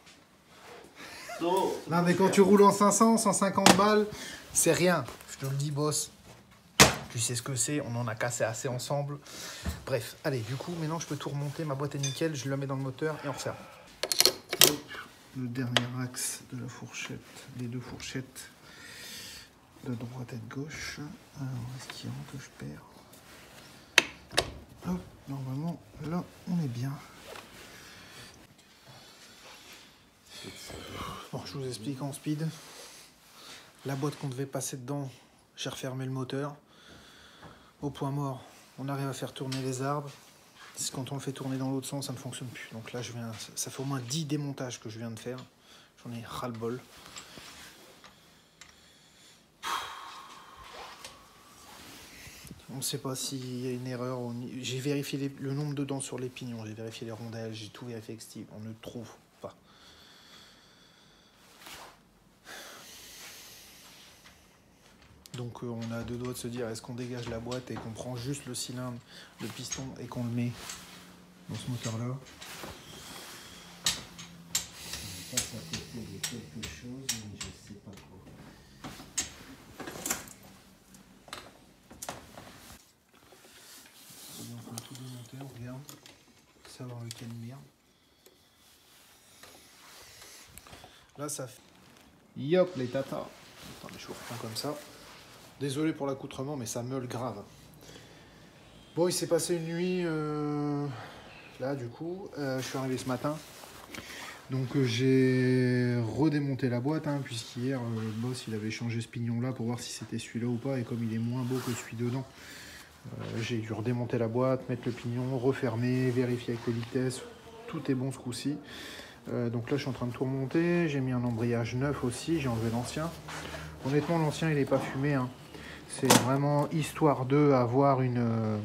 A: Non, mais quand tu roules en 500, 150 balles, c'est rien. Je te le dis, boss. Tu sais ce que c'est, on en a cassé assez ensemble. Bref, allez, du coup, maintenant je peux tout remonter. Ma boîte est nickel, je la mets dans le moteur et on referme. Hop, le dernier axe de la fourchette, les deux fourchettes de droite et de gauche. Alors, est-ce qu'il rentre que je perds? Hop, normalement, là, on est bien. Bon, je vous explique en speed. La boîte qu'on devait passer dedans, j'ai refermé le moteur. Au point mort, on arrive à faire tourner les arbres. Quand on le fait tourner dans l'autre sens, ça ne fonctionne plus. Donc là, ça fait au moins 10 démontages que je viens de faire. J'en ai ras-le-bol. On ne sait pas s'il y a une erreur. J'ai vérifié le nombre de dents sur les pignons, j'ai vérifié les rondelles, j'ai tout vérifié avec Steve. On ne trouve pas. Donc on a deux doigts de se dire, est-ce qu'on dégage la boîte et qu'on prend juste le cylindre, le piston et qu'on le met dans ce moteur-là.
K: Je passe à côté de quelque chose, mais je sais pas quoi.
A: On est en train de tout démonter, on regarde. Savoir lequel mire. Là ça fait... Yop les tatas. Attends, mais je vous reprends comme ça. Désolé pour l'accoutrement, mais ça meule grave. Bon, il s'est passé une nuit... Là, du coup, je suis arrivé ce matin. Donc j'ai redémonté la boîte, hein, puisqu'hier, le boss, il avait changé ce pignon-là pour voir si c'était celui-là ou pas. Et comme il est moins beau que celui dedans, j'ai dû redémonter la boîte, mettre le pignon, refermer, vérifier avec les vitesses. Tout est bon ce coup-ci. Donc là, je suis en train de tout remonter. J'ai mis un embrayage neuf aussi, j'ai enlevé l'ancien. Honnêtement, l'ancien, il n'est pas fumé, hein. C'est vraiment histoire d'avoir une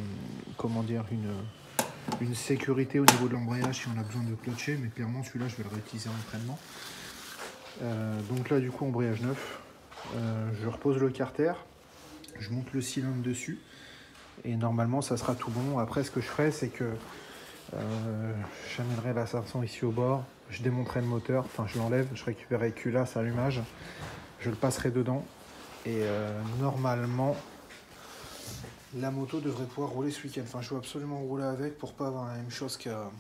A: sécurité au niveau de l'embrayage si on a besoin de clutcher, mais clairement celui-là je vais le réutiliser en entraînement. Donc là du coup embrayage neuf, je repose le carter, je monte le cylindre dessus et normalement ça sera tout bon. Après ce que je ferai c'est que j'amènerai la 500 ici au bord, je démonterai le moteur, enfin je l'enlève, je récupérerai culasse, allumage, je le passerai dedans et normalement la moto devrait pouvoir rouler ce week-end. Enfin, je veux absolument rouler avec pour pas avoir la même chose qu'à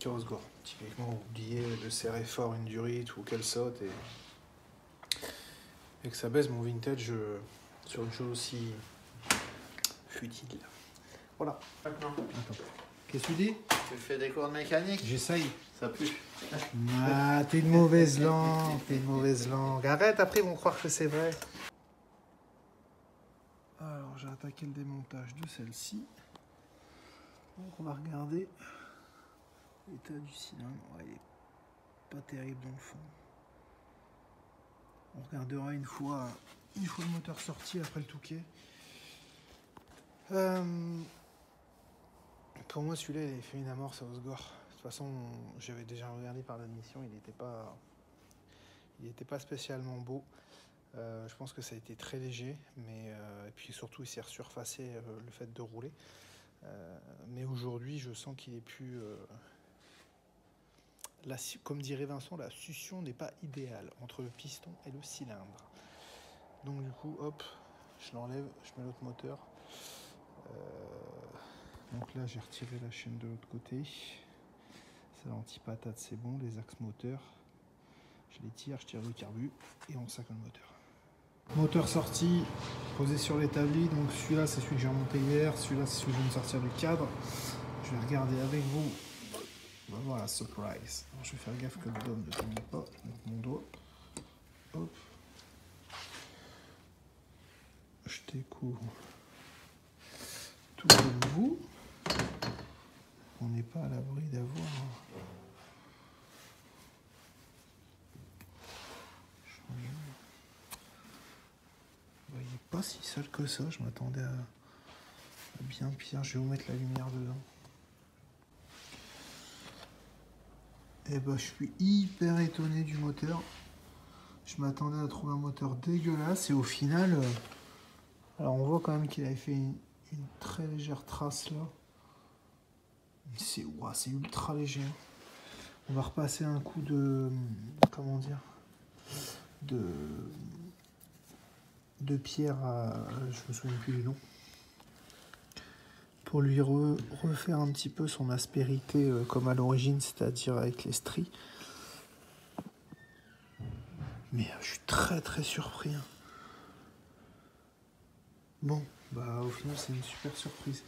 A: Osgore. Typiquement, oublier de serrer fort une durite ou qu'elle saute et que ça baisse mon vintage sur une chose aussi futile. Voilà.
K: Maintenant.
A: Attends. Qu'est-ce que tu dis?
K: Tu fais des cours de mécanique?
A: J'essaye.
K: Ça pue.
A: Ah, t'es une mauvaise langue. T'es une mauvaise langue. Arrête, après ils vont croire que c'est vrai. attaquer le démontage de celle-ci. Donc on va regarder l'état du cylindre. Ouais, il est pas terrible dans le fond. On regardera une fois le moteur sorti après le touquet. Pour moi celui-là il avait fait une amorce à Osgore. De toute façon j'avais déjà regardé par l'admission, il n'était pas spécialement beau. Je pense que ça a été très léger, mais et puis surtout il s'est resurfacé le fait de rouler. Mais aujourd'hui je sens qu'il est plus... comme dirait Vincent, la succion n'est pas idéale entre le piston et le cylindre. Donc du coup, hop, je l'enlève, je mets l'autre moteur. Donc là, j'ai retiré la chaîne de l'autre côté. C'est l'anti-patate, c'est bon. Les axes moteurs, je les tire, je tire le carbu et on sac le moteur. Moteur sorti, posé sur l'établi. Donc celui-là, c'est celui que j'ai remonté hier. Celui-là, c'est celui que je viens de sortir du cadre. Je vais regarder avec vous. On va voir la surprise. Alors, je vais faire gaffe que le dôme ne tombe pas. Donc mon doigt. Hop. Je découvre tout comme vous. On n'est pas à l'abri d'avoir... Il n'est pas si sale que ça. Je m'attendais à bien pire. Je vais vous mettre la lumière dedans. Et bah, je suis hyper étonné du moteur. Je m'attendais à trouver un moteur dégueulasse et au final, alors on voit quand même qu'il avait fait une très légère trace là. C'est ultra léger. On va repasser un coup de, comment dire, de pierre à, je me souviens plus du nom, pour lui refaire un petit peu son aspérité comme à l'origine, c'est-à-dire avec les stries. Mais je suis très très surpris. Hein. Bon, bah au final c'est une super surprise.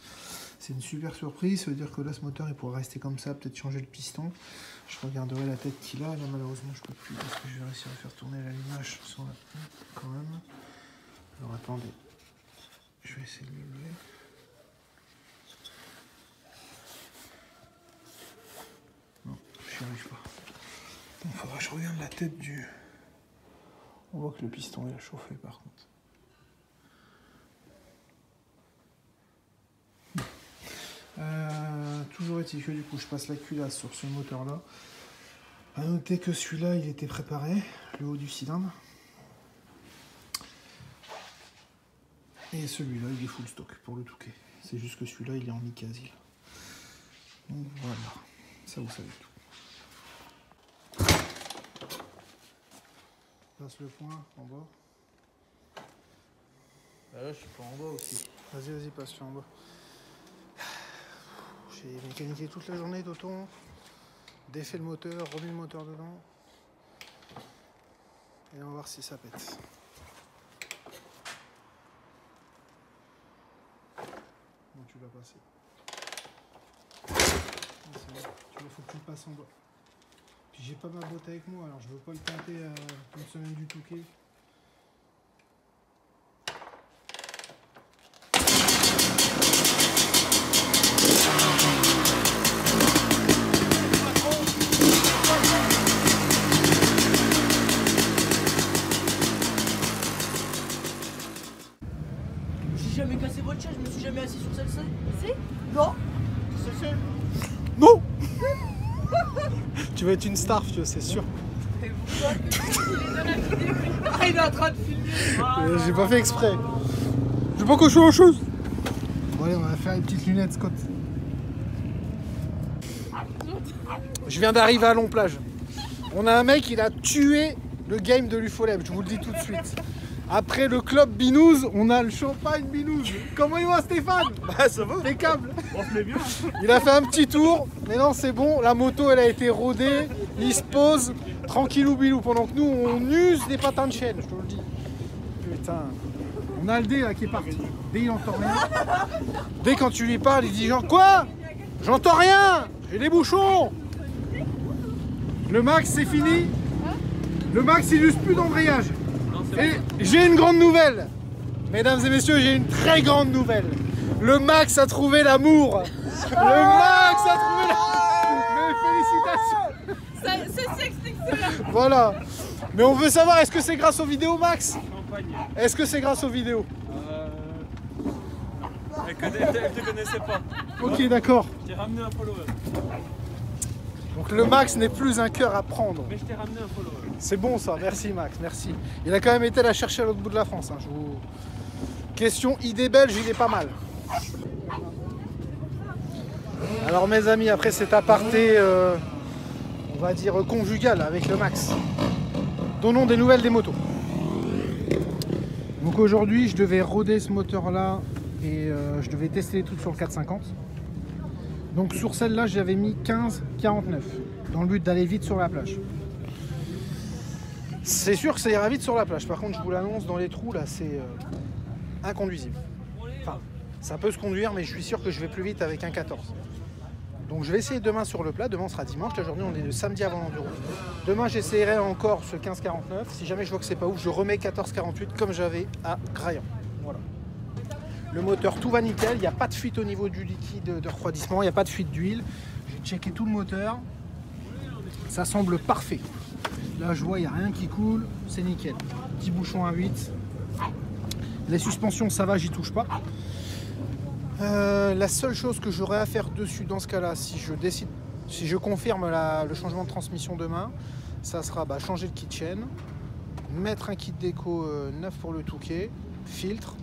A: C'est une super surprise, ça veut dire que là ce moteur il pourra rester comme ça, peut-être changer le piston. Je regarderai la tête qu'il a, là malheureusement je peux plus parce que je vais réussir à faire tourner l'allumage sans la quand même. Alors attendez, je vais essayer de le lever. Non, j'y arrive pas. Bon, faudra que je regarde la tête du... On voit que le piston il a chauffé par contre. Toujours est-il que du coup je passe la culasse sur ce moteur là. A noter que celui-là il était préparé, le haut du cylindre. Et celui-là il est full stock pour le touquet. C'est juste que celui-là il est en Nicasil. Donc voilà, ça vous savez tout. Passe le point en bas.
B: Là je suis pas en bas aussi.
A: Vas-y, passe-le en bas. J'ai mécaniqué toute la journée d'auton, défait le moteur, remis le moteur dedans. Et on va voir si ça pète. Bon, tu l'as passé. Il faut que tu le passes en bas. Puis j'ai pas ma botte avec moi, alors je veux pas le tenter à une semaine du touquet.
E: Jamais cassé votre chaise, je me suis jamais assis sur celle-ci. Si? Non.
A: Non. Tu vas être une star, c'est sûr.
E: Il est en train de filmer.
A: J'ai pas fait exprès. J'ai pas coché autre chose. Bon allez, on va faire les petites lunettes, Scott. Je viens d'arriver à Long-Plage. On a un mec, il a tué le game de l'UFOLEB, je vous le dis tout de suite. Après le club Binouze, on a le champagne Binouze. Comment il va Stéphane?
G: Bah ça va.
A: Impeccable.
G: On se met bien.
A: Il a fait un petit tour, mais non c'est bon, la moto elle a été rodée, il se pose, tranquillou bilou, pendant que nous on use des patins de chaîne, je te le dis. Putain. On a le dé là qui est parti. Dé il entend rien. Dès quand tu lui parles, il dit genre quoi? J'entends rien. J'ai des bouchons. Le max c'est fini. Le max il use plus d'embrayage. Et j'ai une grande nouvelle.
C: Mesdames et messieurs, j'ai une très grande nouvelle. Le Max a trouvé l'amour. Le Max a trouvé l'amour. Mais félicitations.
L: Ceci explique cela.
C: Voilà. Mais on veut savoir, est-ce que c'est grâce aux vidéos, Max? Est-ce que c'est grâce aux vidéos?
J: Elle te connaissait pas.
C: Ok, d'accord.
J: Je t'ai ramené un follower.
C: Donc le Max n'est plus un cœur à prendre.
J: Mais je t'ai ramené un follower.
C: C'est bon ça, merci Max, merci. Il a quand même été la chercher à l'autre bout de la France. Hein, Question idée belge, il est pas mal. Alors mes amis, après cet aparté, on va dire conjugal avec le Max, donnons des nouvelles des motos. Donc aujourd'hui, je devais roder ce moteur-là et je devais tester les trucs sur le 450. Donc sur celle-là, j'avais mis 15,49 dans le but d'aller vite sur la plage. C'est sûr que ça ira vite sur la plage. Par contre, je vous l'annonce, dans les trous, là, c'est inconduisible. Enfin, ça peut se conduire, mais je suis sûr que je vais plus vite avec un 14. Donc je vais essayer demain sur le plat. Demain, on sera dimanche. Là, aujourd'hui, on est le samedi avant l'enduro. Demain, j'essaierai encore ce 15,49. Si jamais je vois que c'est pas ouf, je remets 14,48 comme j'avais à Graillan. Voilà. Le moteur, tout va nickel. Il n'y a pas de fuite au niveau du liquide de refroidissement. Il n'y a pas de fuite d'huile. J'ai checké tout le moteur. Ça semble parfait. Là, je vois, il n'y a rien qui coule. C'est nickel. Petit bouchon à 8. Les suspensions, ça va, j'y touche pas. La seule chose que j'aurai à faire dessus dans ce cas-là, si je confirme le changement de transmission demain, ça sera changer le kit chaîne, mettre un kit déco neuf pour le Touquet, filtre,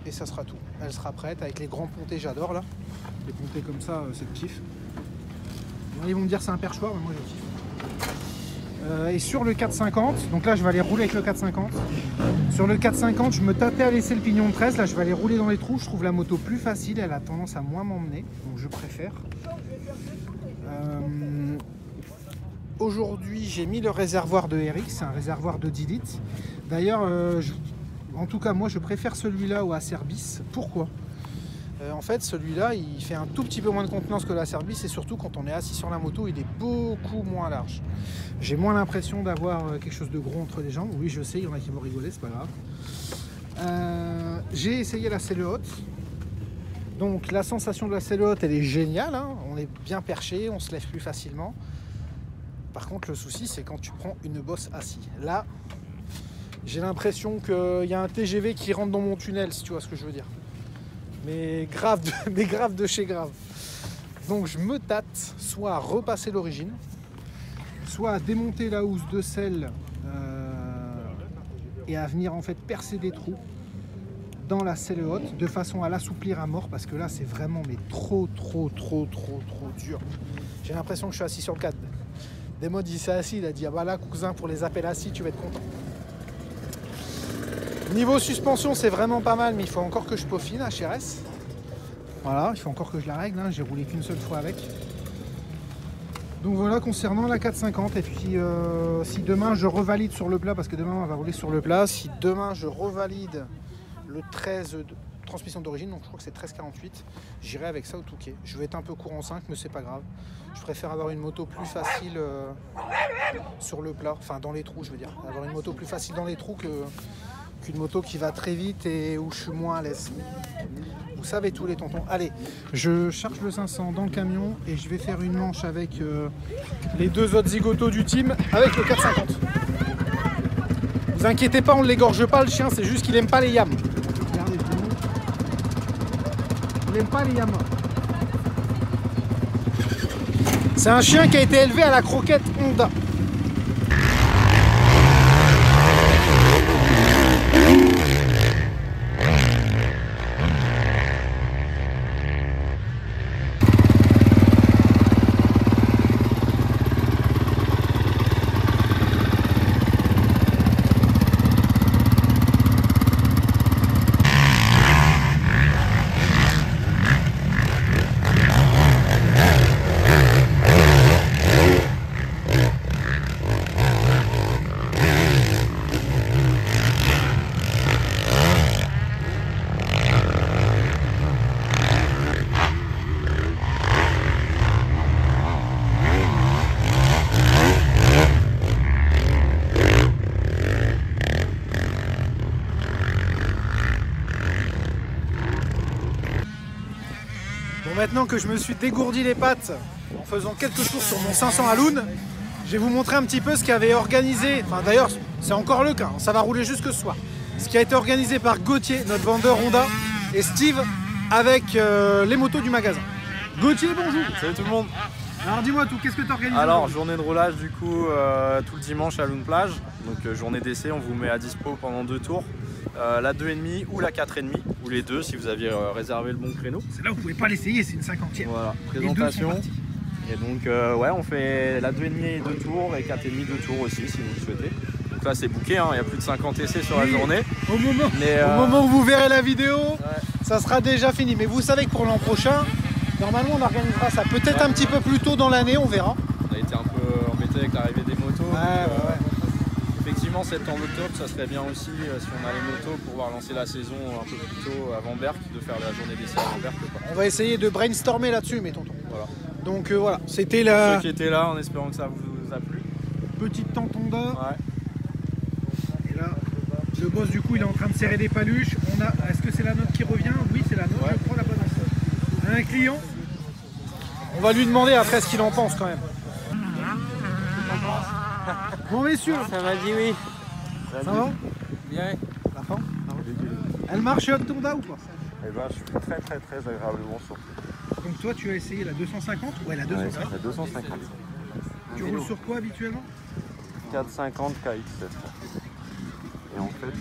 C: et ça sera tout. Elle sera prête avec les grands pontés, j'adore là. Les pontés comme ça, c'est le kiff. Ils vont me dire c'est un perchoir, mais moi je kiffe. Et sur le 450, donc là je vais aller rouler avec le 450. Sur le 450, je me tâtais à laisser le pignon de 13. Là je vais aller rouler dans les trous. Je trouve la moto plus facile, elle a tendance à moins m'emmener, donc je préfère. Aujourd'hui j'ai mis le réservoir de RX, un réservoir de 10 litres. D'ailleurs, en tout cas moi je préfère celui-là au Acerbis. Pourquoi ? En fait, celui-là, il fait un tout petit peu moins de contenance que la Acerbis et surtout quand on est assis sur la moto, il est beaucoup moins large. J'ai moins l'impression d'avoir quelque chose de gros entre les jambes. Oui, je sais, il y en a qui vont rigoler, c'est pas grave. J'ai essayé la selle haute. Donc la sensation de la selle haute, elle est géniale. Hein, on est bien perché, on se lève plus facilement. Par contre, le souci, c'est quand tu prends une bosse assis. Là, j'ai l'impression qu'il y a un TGV qui rentre dans mon tunnel, si tu vois ce que je veux dire. Mais grave de chez grave. Donc je me tâte soit à repasser l'origine, soit à démonter la housse de selle et à venir en fait percer des trous dans la selle haute de façon à l'assouplir à mort parce que là c'est vraiment mais trop dur. J'ai l'impression que je suis assis sur le cadre. Des modes il s'est assis, il a dit ah bah là cousin pour les appels assis tu vas être content. Niveau suspension, c'est vraiment pas mal, mais il faut encore que je peaufine HRS. Voilà, il faut encore que je la règle, hein. J'ai roulé qu'une seule fois avec. Donc voilà, concernant la 450. Et puis, si demain je revalide sur le plat, parce que demain on va rouler sur le plat, si demain je revalide le 13 de transmission d'origine, donc je crois que c'est 13,48, j'irai avec ça au Touquet. Je vais être un peu court en 5, mais c'est pas grave. Je préfère avoir une moto plus facile sur le plat, enfin dans les trous, je veux dire. Avoir une moto plus facile dans les trous qu'une moto qui va très vite et où je suis moins à l'aise. Vous savez tous les tontons. Allez, je charge le 500 dans le camion et je vais faire une manche avec les deux autres zigotos du team avec le 450. Vous inquiétez pas, on ne l'égorge pas le chien, c'est juste qu'il aime pas les yams. Regardez, il aime pas les yams. C'est un chien qui a été élevé à la croquette Honda. maintenant que je me suis dégourdi les pattes en faisant quelques tours sur mon 500 à Loon, je vais vous montrer un petit peu ce qu'avait organisé, enfin d'ailleurs c'est encore le cas, hein, ça va rouler jusque ce soir, ce qui a été organisé par Gauthier, notre vendeur Honda, et Steve avec les motos du magasin. Gauthier, bonjour.
L: Salut tout le monde.
C: Alors dis-moi tout, qu'est-ce que tu organises?
L: Alors journée de roulage du coup tout le dimanche à Loon Plage, donc journée d'essai, on vous met à dispo pendant 2 tours, la 2,5 ou la 4,5, ou les deux si vous aviez réservé le bon créneau.
C: C'est là où vous pouvez pas l'essayer, c'est une 50e.
L: Voilà, présentation. Et donc ouais, on fait la 2,5 et 2 tours et 4,5 2 tours aussi si vous le souhaitez. Donc là c'est booké, hein, il y a plus de 50 essais sur la journée.
C: Au moment où vous verrez la vidéo, ça sera déjà fini. Mais vous savez que pour l'an prochain, normalement on organisera ça peut-être un petit peu plus tôt dans l'année, on verra.
L: On a été un peu embêté avec l'arrivée des motos. Effectivement, septembre-octobre, ça serait bien aussi si on a les motos pour pouvoir lancer la saison un peu plus tôt avant Berck, de faire la journée d'essai avant Berck.
C: On va essayer de brainstormer là-dessus, mes tontons.
L: Voilà.
C: Donc voilà, c'était la...
L: Ceux qui étaient là, en espérant que ça vous a plu.
C: Petite tente Honda.
L: Ouais.
C: Et là, le boss du coup, il est en train de serrer des paluches. Est-ce que c'est la note qui revient? Oui, c'est la note, je crois, la bonne answer. Un client. On va lui demander après ce qu'il en pense quand même. Bon messieurs,
J: ça m'a dit oui.
C: Ça va?
J: Bien.
C: La fin? Elle marche Hot Honda ou pas?
M: Eh ben, je suis très agréablement surpris.
C: Donc toi tu as essayé la 250? Ouais, la 250.
M: Ouais, la 250.
C: Tu roules sur quoi habituellement?
M: 450 KX7. Et en fait,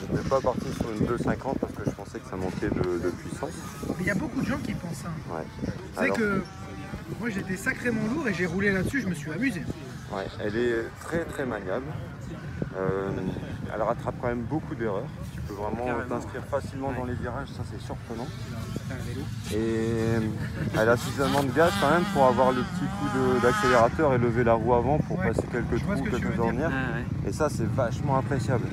M: je n'étais pas parti sur une 250 parce que je pensais que ça manquait de puissance.
C: Mais il y a beaucoup de gens qui pensent ça.
M: Ouais.
C: Tu sais que moi j'étais sacrément lourd et j'ai roulé là-dessus, je me suis amusé.
M: Ouais, elle est très maniable. Elle rattrape quand même beaucoup d'erreurs. Tu peux vraiment t'inscrire facilement dans les virages, ça c'est surprenant. Et elle a suffisamment de gaz quand même pour avoir le petit coup d'accélérateur et lever la roue avant pour passer quelques trous, quelques ornières. Et ça c'est vachement appréciable.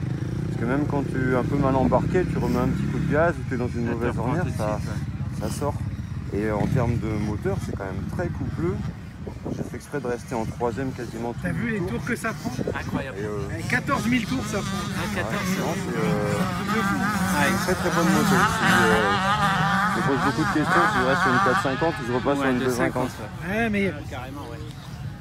M: Parce que même quand tu es un peu mal embarqué, tu remets un petit coup de gaz ou tu es dans une mauvaise ornière, ça sort. Et en termes de moteur, c'est quand même très coupleux. J'ai fait exprès de rester en 3ème quasiment tout.
C: T'as vu les tours que ça prend?
J: Incroyable.
C: 14 000 tours ça prend.
J: Ah, 14
M: c'est une très bonne moto. Je me pose beaucoup de questions si je reste sur une 450 ou je repasse sur une 250.
C: Ouais, mais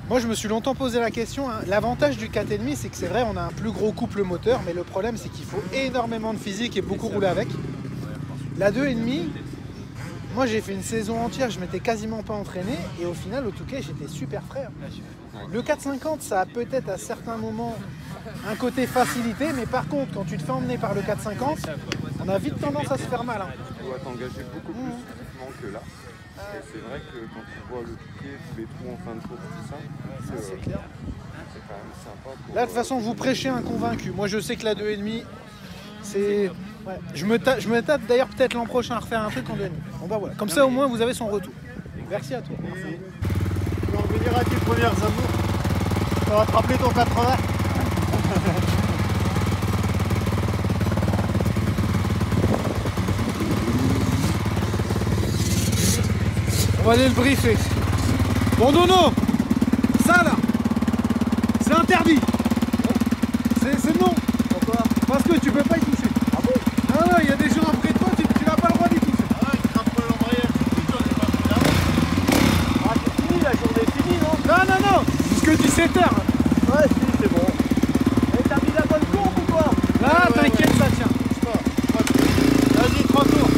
C: moi je me suis longtemps posé la question. Hein. L'avantage du 4,5 c'est que c'est vrai on a un plus gros couple moteur, mais le problème c'est qu'il faut énormément de physique et beaucoup rouler avec. La 2,5, moi j'ai fait une saison entière, je m'étais quasiment pas entraîné et au final au Touquet j'étais super frais. Le 450 ça a peut-être à certains moments un côté facilité, mais par contre quand tu te fais emmener par le 450, on a vite tendance à se faire mal. Hein.
M: Tu dois t'engager beaucoup plus physiquement que là. Et c'est vrai que quand tu vois le Touquet, tous les trous en fin de course, tout ça,
C: c'est clair.
M: C'est quand même sympa.
C: Là de toute façon vous prêchez un convaincu. Moi je sais que la 2,5 c'est... Ouais. Je me tape d'ailleurs peut-être l'an prochain à refaire un truc en 2,5. Bon bah voilà, comme ça au moins vous avez son retour. Merci à toi.
G: Merci. Tu vas revenir à tes premières amours. Ça va te rappeler ton 80.
C: On va aller le briefer. Bon Nono, ça là, c'est interdit. C'est non.
G: Pourquoi?
C: Parce que tu peux pas y toucher.
G: Ah bon?
C: Ah non, il y a des gens après toi, tu n'as pas le droit d'y toucher.
G: Ah ouais, tu crames pas l'embrayage, j'en ai pas pris d'avant. Ah c'est fini, la journée est finie, non?
C: Non, jusque 17h.
G: Ouais, si, c'est bon. Et t'as mis la bonne courbe ou quoi?
C: Ah, t'inquiète, ça tient.
G: Vas-y, 3 tours.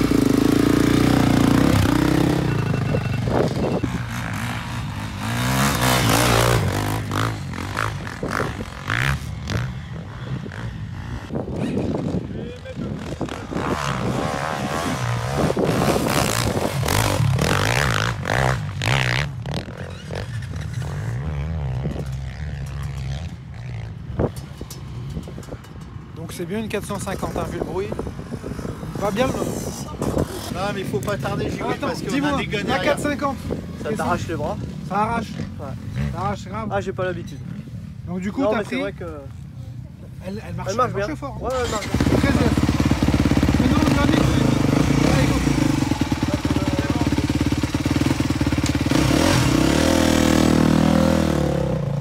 C: Donc c'est bien une 450, hein, vu le bruit. Va bien le nom.
B: Non, mais il faut pas tarder, j'y vais parce qu'on a des gars
C: la
B: derrière.
C: 450.
B: Ça t'arrache les bras?
C: Ça arrache.
B: Ouais.
C: Ça arrache grave.
B: Ah, j'ai pas l'habitude.
C: Donc du coup,
B: non,
C: t'as
B: mais
C: pris...
B: c'est vrai que...
C: Elle marche,
B: elle marche bien.
C: fort.
B: Ouais, elle marche bien.
C: Très bien. Maintenant, on a mis... Allez, go.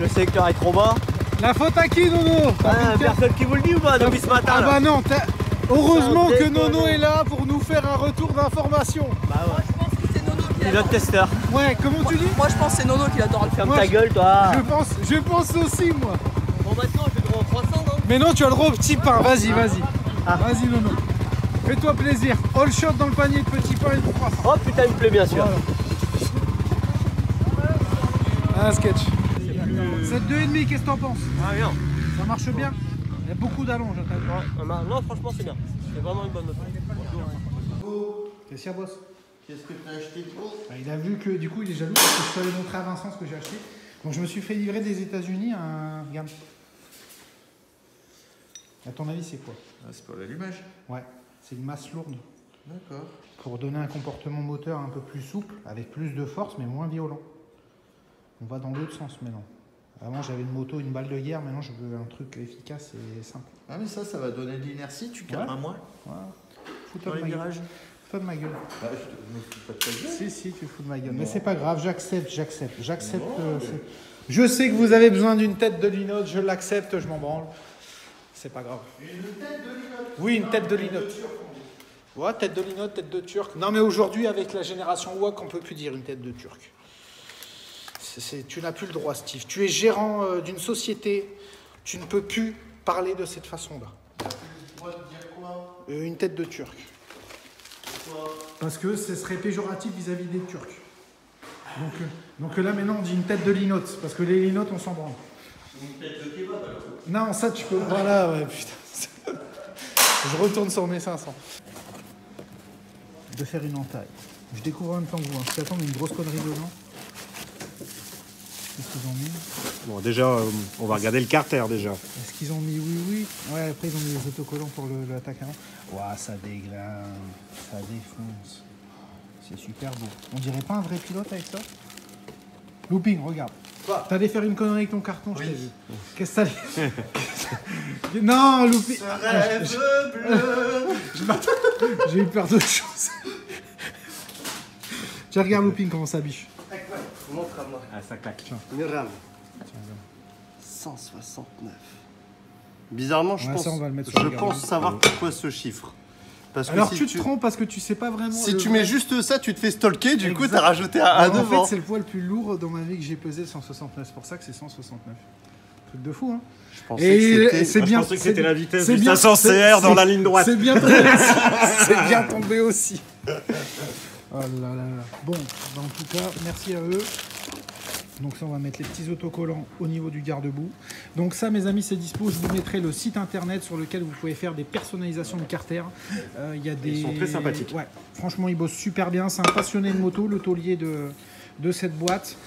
G: Le secteur est trop bas.
C: La faute à qui, Nono?
G: Personne qui vous le dit ou pas depuis ce matin?
C: Ah
G: là.
C: bah non, heureusement que Nono est là pour nous faire un retour d'information.
G: Bah ouais.
N: Je pense que c'est Nono qui
E: Pilote testeur.
C: Ouais, comment tu dis?
N: Moi je pense que c'est Nono qui l'a le
E: Ferme ta gueule, toi.
C: Je pense aussi, moi.
E: Bon, maintenant, j'ai le droit au croissant, non?
C: Mais non, tu as le droit au petit pain. Vas-y, vas-y.
E: Ah.
C: Vas-y, Nono. Fais-toi plaisir. All shot dans le panier de petit pain et de croissant.
E: Oh putain, il me plaît bien sûr.
C: Voilà. Un sketch. Cette 2,5, qu'est-ce que t'en penses?
E: Ah, bien.
C: Ça marche bien? Il y a beaucoup d'allonges,
E: Non, franchement, c'est bien. C'est vraiment une bonne note.
C: Qu'est-ce qu'il y a, boss?
B: Qu'est-ce que tu as acheté pour?
C: Il a vu que du coup il est jaloux parce que je suis allé montrer à Vincent ce que j'ai acheté. Donc je me suis fait livrer des États-Unis un. Regarde. À ton avis, c'est quoi?
B: C'est pour l'allumage.
C: Ouais, c'est une masse lourde.
B: D'accord.
C: Pour donner un comportement moteur un peu plus souple, avec plus de force mais moins violent. On va dans l'autre sens maintenant. Avant j'avais une moto, une balle de guerre, maintenant je veux un truc efficace et simple.
B: Ah mais ça va donner de l'inertie, tu calmes un moelle.
C: Ouais.
B: Dans les virages.
C: Fous de ma gueule.
B: Bah, je me fous pas de ta gueule.
C: Si, tu fous de ma gueule. Mais c'est pas grave, j'accepte. Je sais que vous avez besoin d'une tête de linotte, je l'accepte, je m'en branle. C'est pas grave.
B: Une tête de linotte?
C: Oui, une tête de linotte. Ouais, tête de linotte, tête de turc. Non mais aujourd'hui, avec la génération WAC, on peut plus dire une tête de turc. Tu n'as plus le droit, Steve. Tu es gérant d'une société. Tu ne peux plus parler de cette façon-là.
B: Tu as le droit de dire quoi?
C: Une tête de turc. Parce que ce serait péjoratif vis-à-vis des Turcs. Donc là maintenant on dit une tête de linotte, parce que les linottes on s'en branle.
B: Une tête de kebab alors?
C: Non, ça tu peux. Voilà, ouais, putain. Je retourne sur mes 500. De faire une entaille. Je découvre en même temps que vous. Je t'attends une grosse connerie dedans. Qu'est-ce qu'ils ont mis?
G: Bon, déjà, on va regarder le carter déjà.
C: Est-ce qu'ils ont mis oui? Ouais, après ils ont mis les autocollants pour l'attaque avant. Ouah, ça déglingue, ça défonce. C'est super beau. On dirait pas un vrai pilote avec ça? Looping, regarde. T'allais faire une connerie avec ton carton, je t'ai vu. Qu'est-ce que t'allais faire? Non, Looping. J'ai eu peur d'autre chose. Tiens, regarde Looping comment ça biche.
E: Montre à moi.
G: Ah, ça claque.
E: Une rame. 169. Bizarrement, je pense savoir pourquoi ce chiffre. Parce que
C: alors
E: si
C: tu te trompes parce que tu sais pas vraiment.
E: Si tu mets juste ça, tu te fais stalker, du coup t'as rajouté un devant.
C: En fait, c'est le poids le plus lourd dans ma vie que j'ai pesé, 169. C'est pour ça que c'est 169. Truc de fou, hein.
E: Je pensais que c'était
G: la vitesse du 500 CR dans la ligne droite.
C: C'est bien tombé aussi. C'est bien tombé aussi. Oh là là là. Bon, en tout cas, merci à eux. Donc ça, on va mettre les petits autocollants au niveau du garde-boue. Donc ça, mes amis, c'est dispo. Je vous mettrai le site internet sur lequel vous pouvez faire des personnalisations de carter. Ils
G: sont très sympathiques.
C: Ouais, franchement, ils bossent super bien. C'est un passionné de moto, le taulier de cette boîte.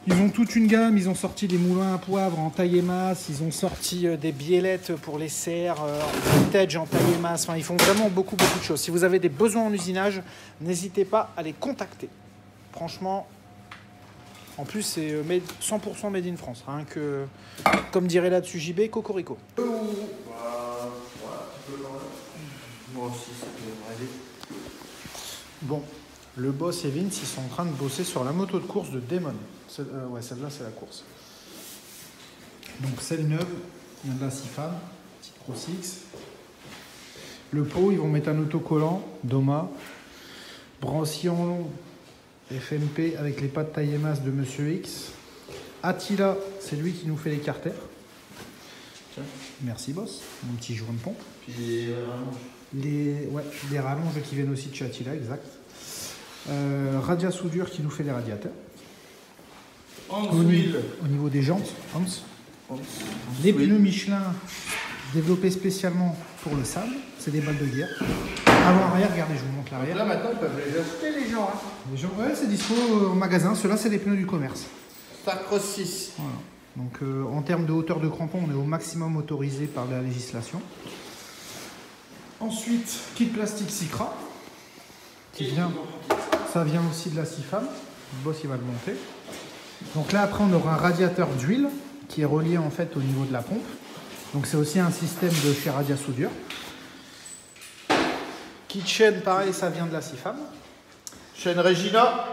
C: Ils ont toute une gamme. Ils ont sorti des moulins à poivre en taille et masse. Ils ont sorti des biellettes pour les serres, vintage en taille et masse. Enfin, ils font vraiment beaucoup de choses. Si vous avez des besoins en usinage, n'hésitez pas à les contacter. Franchement... En plus, c'est 100% made in France. Rien que, comme dirait là-dessus JB, Cocorico.
B: Moi aussi, ça peut aller.
C: Bon, le boss et Vince, ils sont en train de bosser sur la moto de course de Demon. Ouais, celle-là, c'est la course. Donc, celle neuve, il y a de la Sifan, petite Pro 6. Le pot, ils vont mettre un autocollant, Doma. Brancillon FMP avec les pattes taille et masse de Monsieur X. Attila, c'est lui qui nous fait les carters. Tiens. Merci boss, mon petit joint de pompe.
B: Puis les rallonges.
C: Les rallonges qui viennent aussi de chez Attila, exact. Radia Soudure qui nous fait les radiateurs. Au niveau des jantes, les pneus Michelin développés spécialement pour le sable, c'est des balles de guerre. Avant-arrière, regardez, je vous montre l'arrière.
B: Là maintenant, ils peuvent les acheter les gens. Hein.
C: Les gens, ouais, c'est dispo au magasin. Ceux-là, c'est des pneus du commerce.
B: Star Cross 6.
C: Voilà. Donc en termes de hauteur de crampon, on est au maximum autorisé par la législation. Ensuite, kit plastique Sicra. Ça vient aussi de la Sifam. Le boss, il va le monter. Donc là, après, on aura un radiateur d'huile qui est relié en fait au niveau de la pompe. Donc c'est aussi un système de chez Radia Soudure. Kit chaîne, pareil, ça vient de la Sifam.
B: Chaîne Regina.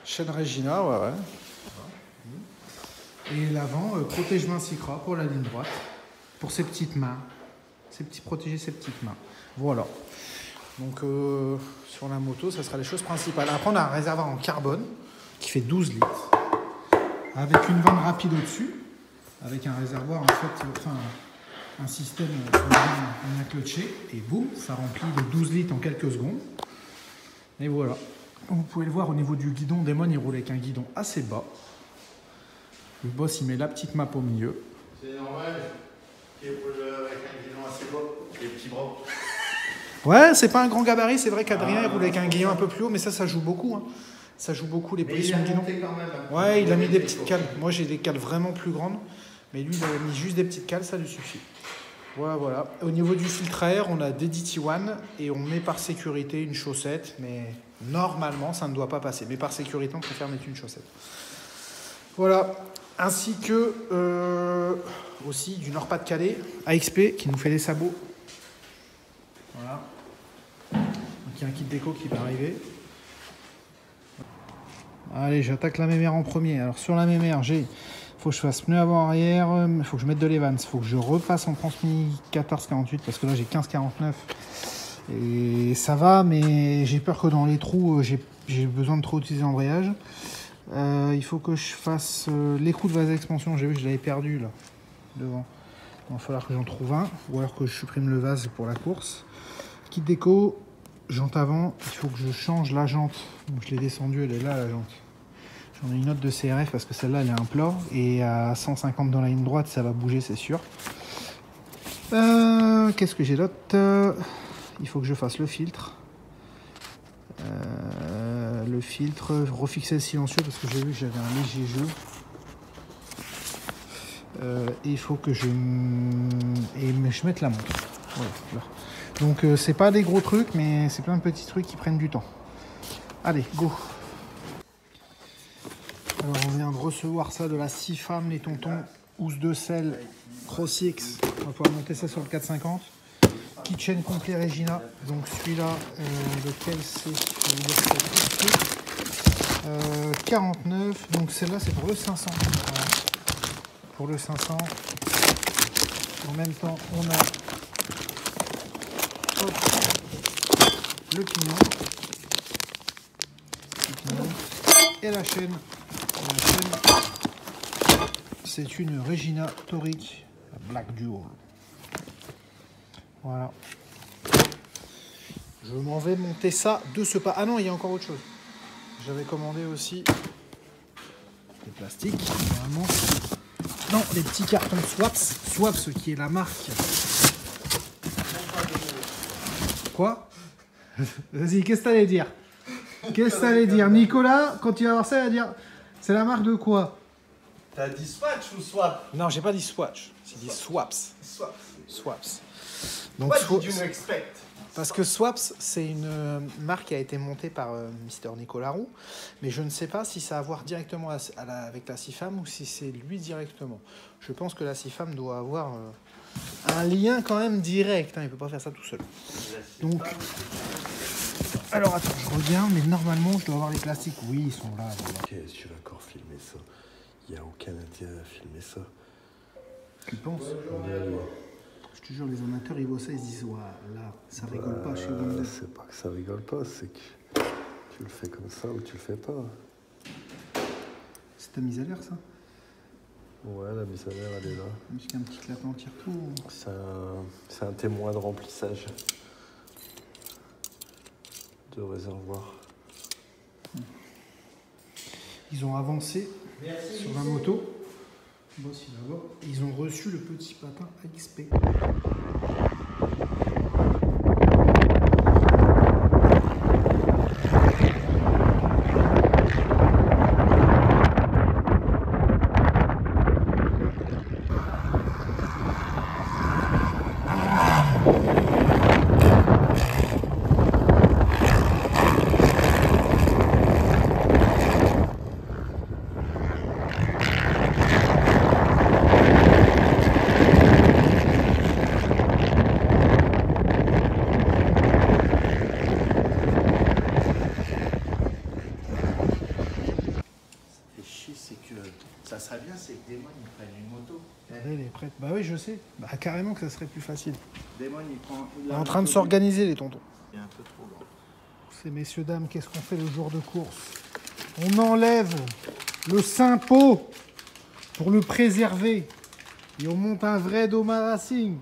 C: Chaîne Regina, ouais. Et l'avant, protège-main Sicra pour la ligne droite. Pour ses petites mains. Protéger ses petites mains. Voilà.
A: Donc sur la moto, ça sera les choses principales. Après, on a un réservoir en carbone qui fait 12 litres. Avec une vanne rapide au-dessus. Avec un réservoir, en fait, enfin, un système bien clutché. Et boum, ça remplit de 12 litres en quelques secondes. Et voilà. Vous pouvez le voir au niveau du guidon. Damon, il roule avec un guidon assez bas. Le boss, il met la petite map au milieu.
B: C'est normal qu'il roule avec un guidon assez bas, les petits bras.
A: Ouais, c'est pas un grand gabarit. C'est vrai qu'Adrien, il roule avec un guidon un peu plus haut, mais ça joue beaucoup. Hein. Ça joue beaucoup les positions de guidon. Ouais, il a mis des petites cales. Moi, j'ai des cales vraiment plus grandes. Mais lui, il a mis juste des petites cales, ça lui suffit. Voilà, voilà. Au niveau du filtre à air, on a des DT1 et on met par sécurité une chaussette. Mais normalement, ça ne doit pas passer. Mais par sécurité, on préfère mettre une chaussette. Voilà. Ainsi que aussi du Nord-Pas-de-Calais, AXP, qui nous fait des sabots. Voilà. Donc, il y a un kit déco qui va arriver. Allez, j'attaque la mémère en premier. Alors, sur la mémère, il faut que je fasse pneu avant-arrière, il faut que je mette de l'Evans, il faut que je repasse en transmis 14-48 parce que là j'ai 15-49 et ça va, mais j'ai peur que dans les trous j'ai besoin de trop utiliser l'embrayage. Il faut que je fasse l'écrou de vase d'expansion, j'ai vu que je l'avais perdu là devant. Il va falloir que j'en trouve un ou alors que je supprime le vase pour la course. Kit déco, jante avant, il faut que je change la jante. Donc, je l'ai descendue, elle est là la jante. J'en ai une autre de CRF parce que celle-là elle est un plat et à 150 dans la ligne droite ça va bouger, c'est sûr. Qu'est-ce que j'ai d'autre? Il faut que je fasse le filtre. Refixer le silencieux parce que j'ai vu que j'avais un léger jeu. Et il faut que je mette la montre. Voilà. Donc c'est pas des gros trucs mais c'est plein de petits trucs qui prennent du temps. Allez, go! Alors on vient de recevoir ça de la CIFAM, les tontons, housse de sel, Crossix. On va pouvoir monter ça sur le 450. Kitchen complet Regina. Donc celui-là, lequel c'est? 49. Donc celle-là c'est pour le 500. Voilà. Pour le 500. En même temps on a le pignon. Et la chaîne. C'est une Regina Toric Black Dual. Voilà. Je m'en vais monter ça de ce pas. Ah non, il y a encore autre chose. J'avais commandé aussi des plastiques. Normalement. Non, les petits cartons Swaps. Swaps qui est la marque. Quoi? Vas-y, qu'est-ce que t'allais dire? Qu'est-ce que t'allais dire? Nicolas, quand il va voir ça, il va dire c'est la marque de quoi?
G: T'as dit Swatch ou Swap?
A: Non, j'ai pas dit Swatch, j'ai dit Swaps. Swaps. Donc,
G: What did you expect?
A: Parce que Swaps, c'est une marque qui a été montée par Mr. Nicolas Roux, mais je ne sais pas si ça a à voir directement avec la CIFAM ou si c'est lui directement. Je pense que la CIFAM doit avoir un lien quand même direct, hein, il ne peut pas faire ça tout seul. Donc, alors attends, je regarde, mais normalement je dois avoir les plastiques. Oui, ils sont là. Voilà.
K: Ok, tu vas encore filmer ça. Il n'y a aucun intérêt à filmer ça.
A: Tu penses? Je te jure, les amateurs, ils voient ça, ils se disent, ouais, là, ça rigole pas chez vous.
K: C'est pas que ça rigole pas, c'est que tu le fais comme ça ou tu le fais pas.
A: C'est ta mise à l'air, ça?
K: Ouais, la mise à l'air, elle est là.
A: Jusqu'à un petit clapement tire-tout.
K: C'est un témoin de remplissage de réservoir.
A: Ils ont avancé sur la moto. Ils ont reçu le petit patin AXP.
B: Ça serait bien, c'est que Damon il prenne une moto.
C: Elle est prête. Bah oui, je sais. Bah carrément que ça serait plus facile.
B: Damon il prend.
C: On est en train de s'organiser, les tontons.
B: Il est un peu trop grand.
C: Ces messieurs, dames, qu'est-ce qu'on fait le jour de course? On enlève le Saint-Pot pour le préserver. Et on monte un vrai Doma Racing.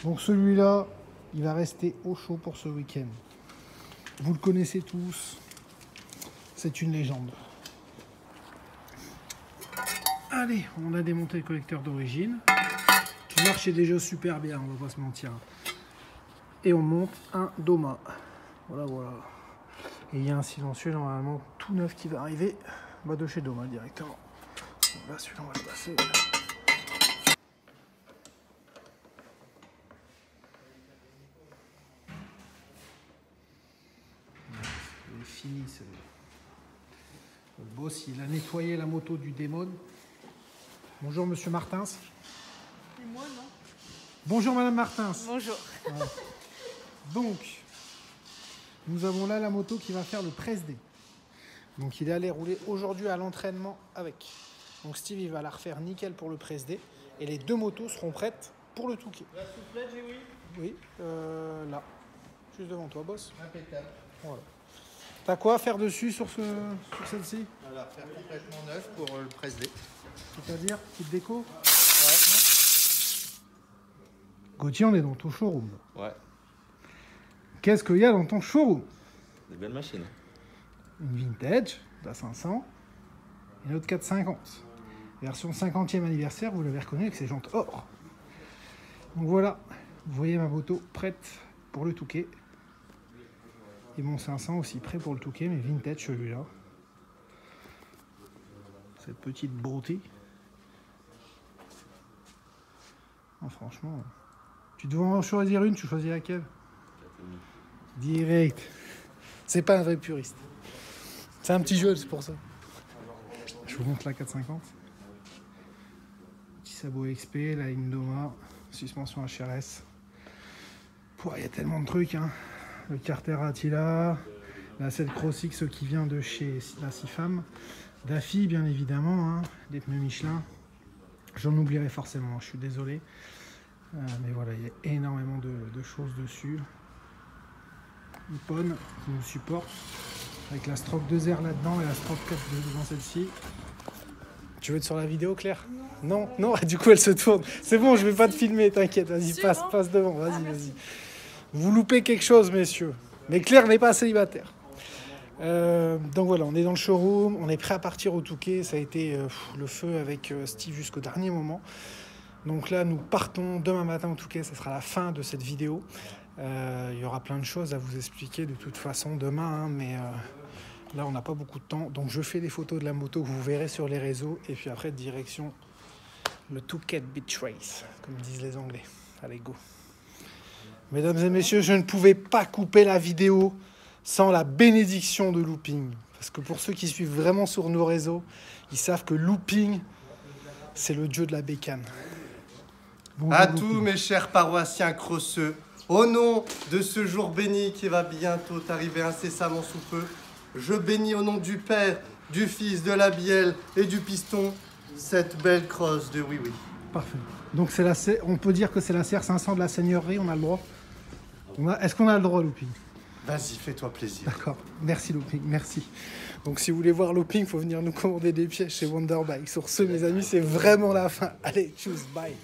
C: Donc celui-là, il va rester au chaud pour ce week-end. Vous le connaissez tous. C'est une légende. Allez, on a démonté le collecteur d'origine. Qui marchait déjà super bien, on va pas se mentir. Et on monte un Doma. Voilà, voilà. Et il y a un silencieux normalement tout neuf qui va arriver de chez Doma directement. Bon, là, celui-là, on va le passer. Il est fini, celui-là. Le boss, il a nettoyé la moto du démon. Bonjour, monsieur Martins.
N: Et moi, non.
C: Bonjour, madame Martins.
N: Bonjour.
C: Voilà. Donc, nous avons là la moto qui va faire le press-day. Donc, il est allé rouler aujourd'hui à l'entraînement avec. Donc, Steve, il va la refaire nickel pour le press-day. Et les deux motos seront prêtes pour le Touquet.
E: La soufflette, j'ai oui.
C: Oui, là. Juste devant toi, boss.
B: Impeccable.
C: Voilà. T'as quoi à faire dessus sur celle-ci?
B: On va la refaire complètement neuf pour le press-day.
C: C'est-à-dire, petite déco? Ouais. Gauthier, on est dans ton showroom.
M: Ouais.
C: Qu'est-ce qu'il y a dans ton showroom?
M: Des belles machines.
C: Une vintage, la 500, et une autre 450. Version 50e anniversaire, vous l'avez reconnu avec ses jantes or. Donc voilà, vous voyez ma moto prête pour le Touquet. Et mon 500 aussi prêt pour le Touquet, mais vintage celui-là. Cette petite beauté. Oh, franchement, tu devais en choisir une, tu choisis laquelle? Direct. C'est pas un vrai puriste. C'est un petit jeu, c'est pour ça. Je vous montre la 450. Petit sabot XP, la ligne Doma, suspension HRS. Il y a tellement de trucs, hein. Le Carter Attila, la 7 Cross X qui vient de chez la Sifam, Daffy bien évidemment, hein, des pneus Michelin. J'en oublierai forcément, je suis désolé. Mais voilà, il y a énormément de choses dessus. Nippon qui nous supporte, avec la stroke 2R là-dedans et la stroke 4 devant celle-ci. Tu veux être sur la vidéo, Claire? Non, non, du coup elle se tourne. C'est bon, je vais pas te filmer, t'inquiète, vas-y, passe devant, vas-y. Vous loupez quelque chose, messieurs. Mais Claire n'est pas célibataire. Donc voilà, on est dans le showroom, on est prêt à partir au Touquet. Ça a été le feu avec Steve jusqu'au dernier moment. Donc là, nous partons demain matin au Touquet. Ça sera la fin de cette vidéo. Il y aura plein de choses à vous expliquer de toute façon demain. Hein, mais là, on n'a pas beaucoup de temps. Donc je fais des photos de la moto que vous verrez sur les réseaux. Et puis après, direction le Touquet Beach Race, comme disent les Anglais. Allez, go. Mesdames et messieurs, je ne pouvais pas couper la vidéo sans la bénédiction de Looping. Parce que pour ceux qui suivent vraiment sur nos réseaux, ils savent que Looping, c'est le dieu de la bécane. Bonjour,
O: à tous mes chers paroissiens crosseux, au nom de ce jour béni qui va bientôt arriver incessamment sous peu, je bénis au nom du Père, du Fils, de la Bielle et du Piston, cette belle crosse de oui.
C: Parfait. Donc on peut dire que c'est la CR500 de la Seigneurie, on a le droit. Est-ce qu'on a le droit, Looping?
O: Vas-y, fais-toi plaisir.
C: D'accord. Merci, Looping. Merci. Donc, si vous voulez voir Looping, il faut venir nous commander des pièces chez Wonderbike. Sur ce, mes amis, c'est vraiment la fin. Allez, tchuss, bye.